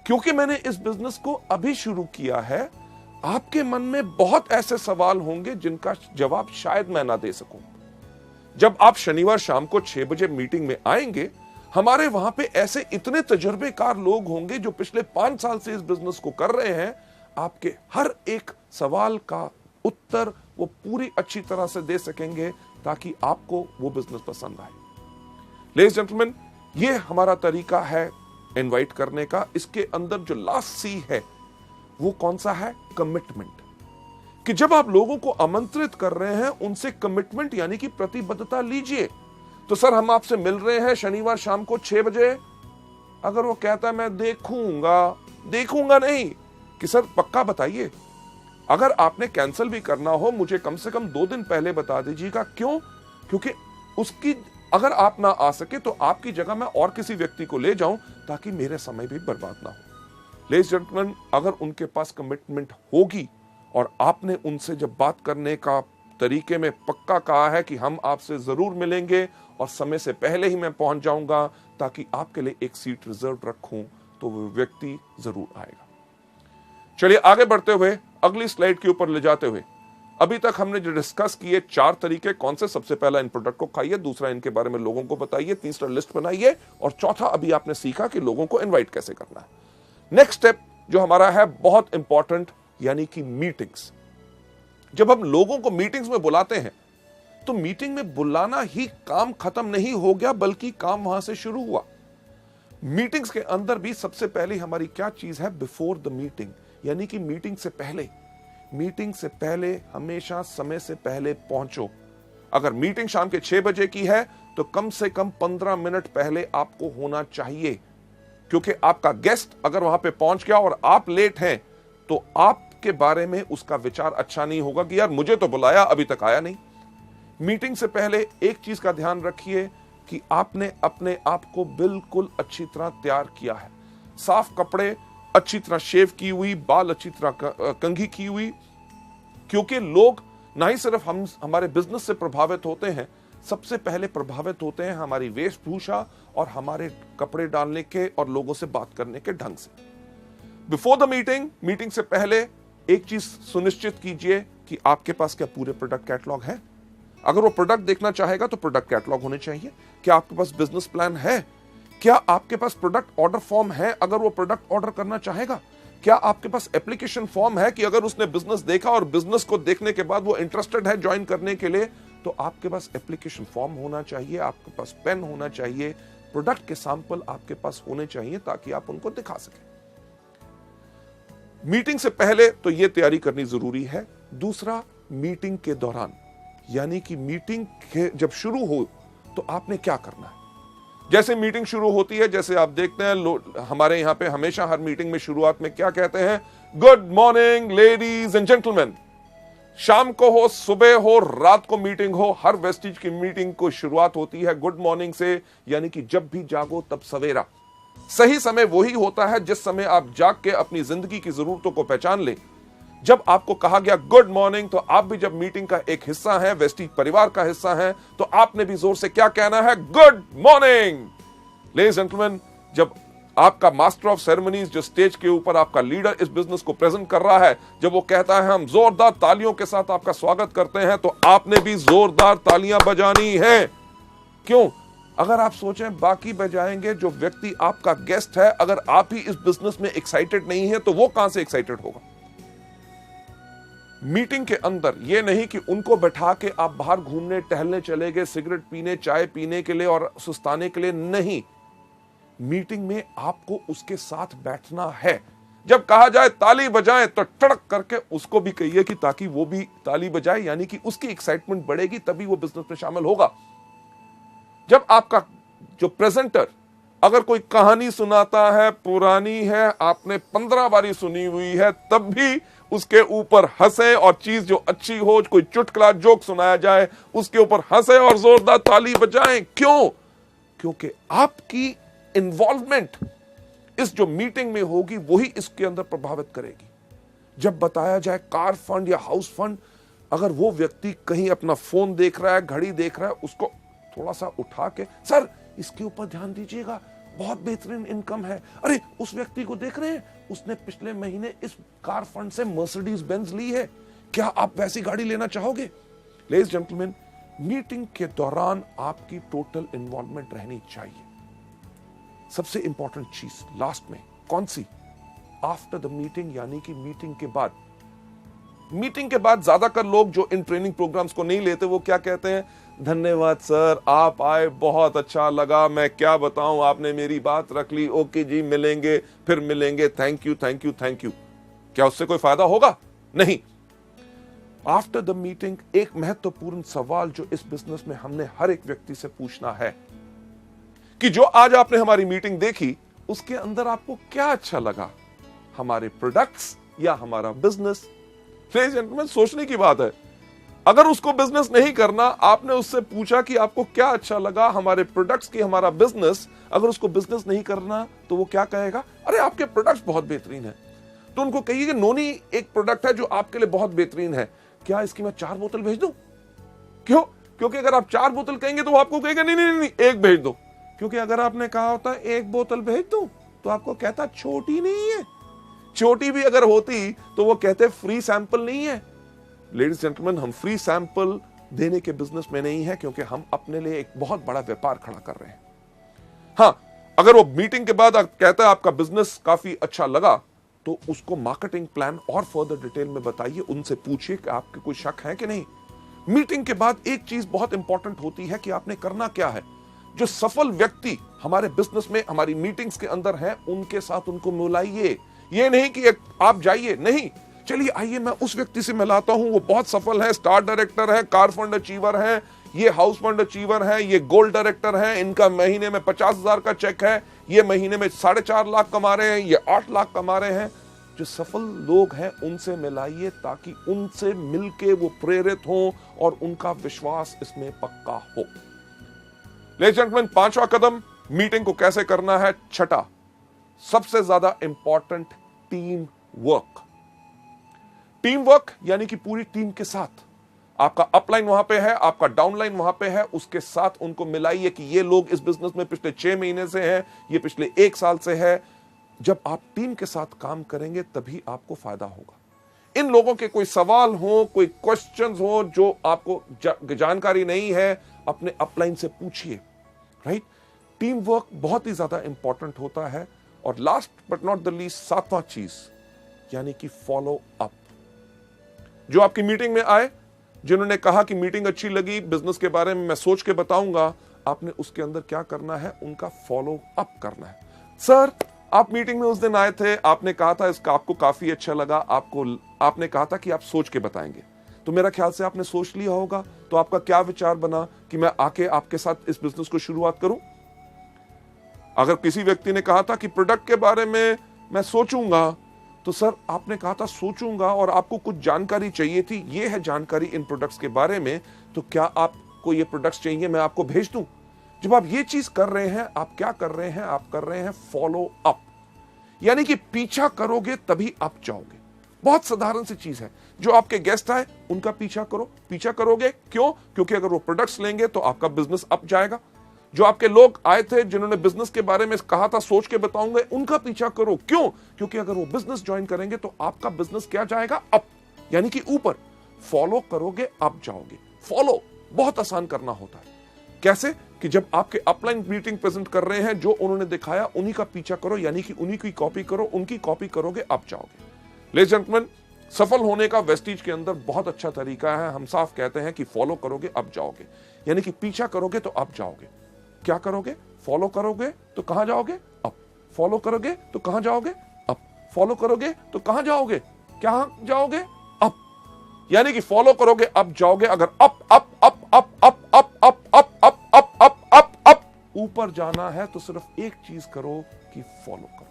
क्योंकि मैंने इस बिजनेस को अभी शुरू किया है, आपके मन में बहुत ऐसे सवाल होंगे जिनका जवाब शायद मैं ना दे सकूं। जब आप शनिवार शाम को 6 बजे मीटिंग में आएंगे, हमारे वहां पे ऐसे इतने तजुर्बेकार लोग होंगे जो पिछले 5 साल से इस बिजनेस को कर रहे हैं। आपके हर एक सवाल का उत्तर वो पूरी अच्छी तरह से दे सकेंगे ताकि आपको वो बिजनेस पसंद आए। लेडीज जेंटलमैन, ये हमारा तरीका है इनवाइट करने का। इसके अंदर जो लास्ट सी है वो कौन सा है? कमिटमेंट। कि जब आप लोगों को आमंत्रित कर रहे हैं, उनसे कमिटमेंट यानी कि प्रतिबद्धता लीजिए। तो सर हम आपसे मिल रहे हैं शनिवार शाम को 6 बजे। अगर वो कहता है मैं देखूंगा नहीं, कि सर पक्का बताइए। अगर आपने कैंसिल भी करना हो, मुझे कम से कम 2 दिन पहले बता दीजिएगा। क्यों? क्योंकि उसकी अगर आप ना आ सके तो आपकी जगह मैं और किसी व्यक्ति को ले जाऊं ताकि मेरे समय भी बर्बाद ना हो। लेडीज जेंटलमैन, अगर उनके पास कमिटमेंट होगी और आपने उनसे जब बात करने का तरीके में पक्का कहा है कि हम आपसे जरूर मिलेंगे और समय से पहले ही मैं पहुंच जाऊंगा ताकि आपके लिए एक सीट रिजर्व रखूं, तो वो व्यक्ति जरूर आएगा। चलिए आगे बढ़ते हुए अगली स्लाइड के ऊपर ले जाते हुए, अभी तक हमने जो डिस्कस किए 4 तरीके कौन से? सबसे पहला इन प्रोडक्ट को खाइए, दूसरा इनके बारे में लोगों को बताइए, तीसरा लिस्ट बनाइए, और चौथा अभी आपने सीखा कि लोगों को इनवाइट कैसे करना है। नेक्स्ट स्टेप जो हमारा है बहुत इंपॉर्टेंट, यानी कि मीटिंग्स। जब हम लोगों को मीटिंग्स में बुलाते हैं तो मीटिंग में बुलाना ही काम खत्म नहीं हो गया, बल्कि काम वहां से शुरू हुआ। मीटिंग्स के अंदर भी सबसे पहले हमारी क्या चीज है? बिफोर द मीटिंग, यानी कि मीटिंग से पहले हमेशा समय से पहले पहुंचो। अगर मीटिंग शाम के 6 बजे की है तो कम से कम 15 मिनट पहले आपको होना चाहिए, क्योंकि आपका गेस्ट अगर वहां पे पहुंच गया और आप लेट हैं तो आपके बारे में उसका विचार अच्छा नहीं होगा कि यार मुझे तो बुलाया अभी तक आया नहीं। मीटिंग से पहले एक चीज का ध्यान रखिए कि आपने अपने आप को बिल्कुल अच्छी तरह तैयार किया है, साफ कपड़े, अच्छी तरह शेव की हुई, बाल अच्छी तरह कंघी की हुई, क्योंकि लोग ना ही सिर्फ हमारे बिजनेस से प्रभावित होते हैं, सबसे पहले प्रभावित होते हैं हमारी वेशभूषा और हमारे कपड़े डालने के और लोगों से बात करने के ढंग से। बिफोर द मीटिंग से पहले एक चीज सुनिश्चित कीजिए कि आपके पास क्या पूरे प्रोडक्ट कैटलॉग है। अगर वो प्रोडक्ट देखना चाहेगा तो प्रोडक्ट कैटलॉग होने चाहिए। क्या आपके पास बिजनेस प्लान है? क्या आपके पास प्रोडक्ट ऑर्डर फॉर्म है अगर वो प्रोडक्ट ऑर्डर करना चाहेगा? क्या आपके पास एप्लीकेशन फॉर्म है कि अगर उसने बिजनेस देखा और बिजनेस को देखने के बाद वो इंटरेस्टेड है ज्वाइन करने के लिए, तो आपके पास एप्लीकेशन फॉर्म होना चाहिए, आपके पास पेन होना चाहिए, प्रोडक्ट के सैंपल आपके पास होने चाहिए ताकि आप उनको दिखा सकें। मीटिंग से पहले तो यह तैयारी करनी जरूरी है। दूसरा, मीटिंग के दौरान, यानी कि मीटिंग जब शुरू हो तो आपने क्या करना है। जैसे मीटिंग शुरू होती है, जैसे आप देखते हैं हमारे यहां पे हमेशा हर मीटिंग में शुरुआत में क्या कहते हैं, good morning ladies and gentleman. शाम को हो, सुबह हो, रात को मीटिंग हो, हर वेस्टिज की मीटिंग को शुरुआत होती है गुड मॉर्निंग से, यानी कि जब भी जागो तब सवेरा। सही समय वही होता है जिस समय आप जाग के अपनी जिंदगी की जरूरतों को पहचान ले। जब आपको कहा गया गुड मॉर्निंग, तो आप भी जब मीटिंग का एक हिस्सा है, वेस्टिज परिवार का हिस्सा है, तो आपने भी जोर से क्या कहना है, good morning. Ladies and gentleman, जब आपका मास्टर ऑफ सेरेमनीज, जो स्टेज के ऊपर आपका लीडर इस बिजनेस को प्रेजेंट कर रहा है, जब वो कहता है हम जोरदार तालियों के साथ आपका स्वागत करते हैं, तो आपने भी जोरदार तालियां बजानी है। क्यों? अगर आप सोचें बाकी बजाएंगे, जो व्यक्ति आपका गेस्ट है, अगर आप ही इस बिजनेस में एक्साइटेड नहीं है तो वो कहां से एक्साइटेड होगा। मीटिंग के अंदर यह नहीं कि उनको बैठा के आप बाहर घूमने टहलने चले गए, सिगरेट पीने, चाय पीने के लिए और सुस्ताने के लिए नहीं। मीटिंग में आपको उसके साथ बैठना है। जब कहा जाए ताली बजाएं तो टड़क करके उसको भी कहिए कि ताकि वो भी ताली बजाए, यानी कि उसकी एक्साइटमेंट बढ़ेगी, तभी वो बिजनेस में शामिल होगा। जब आपका जो प्रेजेंटर अगर कोई कहानी सुनाता है, पुरानी है, आपने 15 बारी सुनी हुई है, तब भी उसके ऊपर हंसे, और चीज जो अच्छी हो, कोई चुटकुला जोक सुनाया जाए, उसके ऊपर हंसे और जोरदार ताली बजाएं। क्यों? क्योंकि आपकी इन्वॉल्वमेंट इस जो मीटिंग में होगी वही इसके अंदर प्रभावित करेगी। जब बताया जाए कार फंड या हाउस फंड, अगर वो व्यक्ति कहीं अपना फोन देख रहा है, घड़ी देख रहा है, उसको थोड़ा सा उठा के, सर इसके ऊपर ध्यान दीजिएगा, बहुत बेहतरीन इनकम है। अरे उस व्यक्ति को देख रहे हैं, उसने पिछले महीने इस कार फंड से मर्सिडीज बेंज ली है, क्या आप वैसी गाड़ी लेना चाहोगे। लेडीज जेंटलमैन, मीटिंग के दौरान आपकी टोटल इन्वॉल्वमेंट रहनी चाहिए। सबसे इंपॉर्टेंट चीज लास्ट में कौन सी? आफ्टर द मीटिंग, यानी कि मीटिंग के बाद। मीटिंग के बाद ज्यादातर लोग जो इन ट्रेनिंग प्रोग्राम्स को नहीं लेते, वो क्या कहते हैं, धन्यवाद सर, आप आए, बहुत अच्छा लगा, मैं क्या बताऊं, आपने मेरी बात रख ली, ओके जी, मिलेंगे, फिर मिलेंगे, thank you thank you thank you. क्या उससे कोई फायदा होगा? नहीं। आफ्टर द मीटिंग एक महत्वपूर्ण सवाल जो इस बिजनेस में हमने हर एक व्यक्ति से पूछना है कि जो आज आपने हमारी मीटिंग देखी, उसके अंदर आपको क्या अच्छा लगा, हमारे प्रोडक्ट्स या हमारा बिजनेस। लेडीज एंड जेंटलमैन, सोचने की बात है। अगर उसको बिजनेस नहीं करना, आपने उससे पूछा कि आपको क्या अच्छा लगा, हमारे प्रोडक्ट्स की, हमारा बिजनेस, अगर उसको बिजनेस नहीं करना तो वो क्या कहेगा, अरे आपके प्रोडक्ट्स बहुत बेहतरीन है। तो उनको कहिए कि नोनी एक प्रोडक्ट है जो आपके लिए बहुत बेहतरीन है, क्या इसकी मैं 4 बोतल भेज दूं? क्यों? क्योंकि अगर आप 4 बोतल कहेंगे तो वो आपको कहेगा नहीं नहीं नहीं, 1 भेज दो। क्योंकि अगर आपने कहा होता 1 बोतल भेज दूं, तो आपको कहता छोटी नहीं है। छोटी भी अगर होती तो वो कहते फ्री सैंपल नहीं है। लेडीज जेंटलमैन, हम फ्री सैंपल देने के बिजनेस में नहीं है, क्योंकि हम अपने लिए एक बहुत बड़ा व्यापार खड़ा कर रहे हैं। हां, अगर वो मीटिंग के बाद कहता है आपका बिजनेस काफी अच्छा लगा, तो उसको मार्केटिंग प्लान और फर्दर डिटेल में बताइए, उनसे पूछिए कि आपके कोई शक है कि नहीं। मीटिंग के बाद एक चीज बहुत इंपॉर्टेंट होती है कि आपने करना क्या है। जो सफल व्यक्ति हमारे बिजनेस में, हमारी मीटिंग्स के अंदर हैं, उनके साथ उनको मिलाइए। ये नहीं कि आप जाइए, नहीं, चलिए आइए मैं उस व्यक्ति से मिलाता हूं, वो बहुत सफल है, स्टार डायरेक्टर है, कार फंड अचीवर है, ये हाउस फंड अचीवर हैं, ये गोल्ड डायरेक्टर हैं, इनका महीने में 50,000 का चेक है, ये महीने में 4.5 लाख कमा रहे हैं, ये 8 लाख कमा रहे हैं। जो सफल लोग हैं उनसे मिलाइए ताकि उनसे मिलके वो प्रेरित हों और उनका विश्वास इसमें पक्का हो। लेडीज एंड जेंटलमैन, 5वां कदम मीटिंग को कैसे करना है। छठा, सबसे ज्यादा important, team work. Team work यानी कि पूरी टीम के साथ, आपका अपलाइन वहां पे है, आपका डाउनलाइन वहां पे है, उसके साथ उनको मिलाइए कि ये लोग इस बिजनेस में पिछले 6 महीने से हैं, ये पिछले 1 साल से है। जब आप टीम के साथ काम करेंगे तभी आपको फायदा होगा। इन लोगों के कोई सवाल हो, कोई क्वेश्चंस हो जो आपको जानकारी नहीं है, अपने अपलाइन से पूछिए, राइट। टीम वर्क बहुत ही ज्यादा इंपॉर्टेंट होता है। और last but not the least, 7वां चीज यानी कि फॉलो अप। जो आपकी मीटिंग में आए, जिन्होंने कहा कि मीटिंग अच्छी लगी, बिजनेस के बारे में मैं सोच के बताऊंगा, आपने उसके अंदर क्या करना है, उनका फॉलो अप करना है। सर, आप मीटिंग में उस दिन आए थे, आपने कहा था इसका आपको काफी अच्छा लगा, आपने कहा था कि आप सोच के बताएंगे, तो मेरा ख्याल से आपने सोच लिया होगा। तो आपका क्या विचार बना कि मैं आके आपके साथ इस बिजनेस को शुरुआत करूं? अगर किसी व्यक्ति ने कहा था कि प्रोडक्ट के बारे में मैं सोचूंगा, तो सर आपने कहा था सोचूंगा और आपको कुछ जानकारी चाहिए थी, ये है जानकारी इन प्रोडक्ट्स के बारे में, तो क्या आपको ये प्रोडक्ट्स चाहिए, मैं आपको भेज दूं? जब आप ये चीज कर रहे हैं, आप क्या कर रहे हैं, आप कर रहे हैं फॉलो अप, यानी कि पीछा करोगे तभी आप जाओगे। बहुत साधारण सी चीज है। जो आपके गेस्ट आए उनका पीछा करो। पीछा करोगे क्यों? क्योंकि अगर वो प्रोडक्ट्स लेंगे तो आपका बिजनेस अप जाएगा। जो आपके लोग आए थे जिन्होंने बिजनेस के बारे में कहा था सोच के बताऊंगा, उनका पीछा करो। क्यों? क्योंकि अगर वो बिजनेस ज्वाइन करेंगे तो आपका बिजनेस क्या जाएगा? अप, यानी कि ऊपर। फॉलो करोगे अप जाओगे। फॉलो बहुत आसान करना होता है। कैसे? कि जब आपके अपलाइन मीटिंग प्रेजेंट कर रहे हैं, जो उन्होंने दिखाया उन्हीं का पीछा करो, यानी कि उन्हीं की कॉपी करो। उनकी कॉपी करोगे अप जाओगे। लेडीज एंड जेंटलमैन, सफल होने का वेस्टीज के अंदर बहुत अच्छा तरीका है। हम साफ कहते हैं कि फॉलो करोगे अप जाओगे, यानी कि पीछा करोगे तो अप जाओगे। क्या करोगे? फॉलो करोगे तो कहां जाओगे? अप। फॉलो करोगे तो कहां जाओगे? अप। फॉलो करोगे तो कहां जाओगे? क्या जाओगे? अप। यानी कि फॉलो करोगे अप जाओगे। अगर up up up up up up up up up up up up up ऊपर जाना है तो सिर्फ एक चीज करो कि फॉलो करो।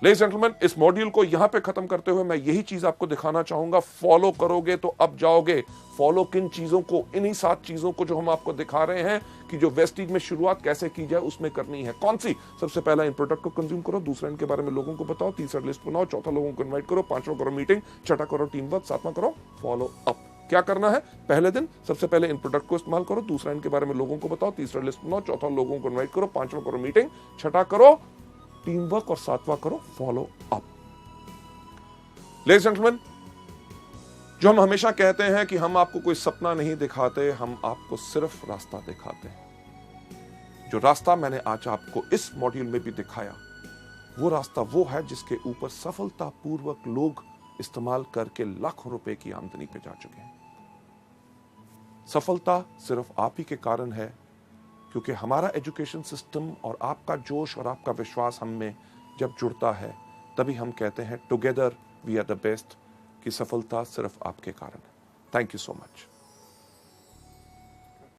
लेडीज एंड जेंटलमैन, इस मॉड्यूल को यहां पे खत्म करते हुए मैं यही चीज आपको दिखाना चाहूंगा। फॉलो करोगे तो अब जाओगे। फॉलो किन चीजों को? इन्हीं 7 चीजों को जो हम आपको दिखा रहे हैं कि जो वेस्टीज में शुरुआत कैसे की जाए उसमें करनी है। कौन सी? सबसे पहला इन प्रोडक्ट को कंज्यूम करो, दूसरा इनके बारे में लोगों को बताओ, तीसरा लिस्ट बनाओ, चौथा लोगों को इन्वाइट करो, 5वां करो मीटिंग, छठा करो टीम वर्क, 7वां करो फॉलो अप। क्या करना है? पहले दिन सबसे पहले इन प्रोडक्ट को इस्तेमाल करो, दूसरा इनके बारे में लोगों को बताओ, तीसरा लिस्ट बनाओ, चौथा लोगों को इन्वाइट करो, 5वां करो मीटिंग, छठा करो टीम वर्क और 7वां करो follow up. Ladies and gentleman, जो हम हमेशा कहते हैं कि हम आपको कोई सपना नहीं दिखाते, हम आपको सिर्फ रास्ता दिखाते हैं। जो रास्ता मैंने आज आपको इस मॉड्यूल में भी दिखाया, वो रास्ता वो है जिसके ऊपर सफलतापूर्वक लोग इस्तेमाल करके लाखों रुपए की आमदनी पे जा चुके हैं। सफलता सिर्फ आप ही के कारण है, क्योंकि हमारा एजुकेशन सिस्टम और आपका जोश और आपका विश्वास हम में जब जुड़ता है, तभी हम कहते हैं together we are the best, कि सफलता सिर्फ आपके कारण है। Thank you so much.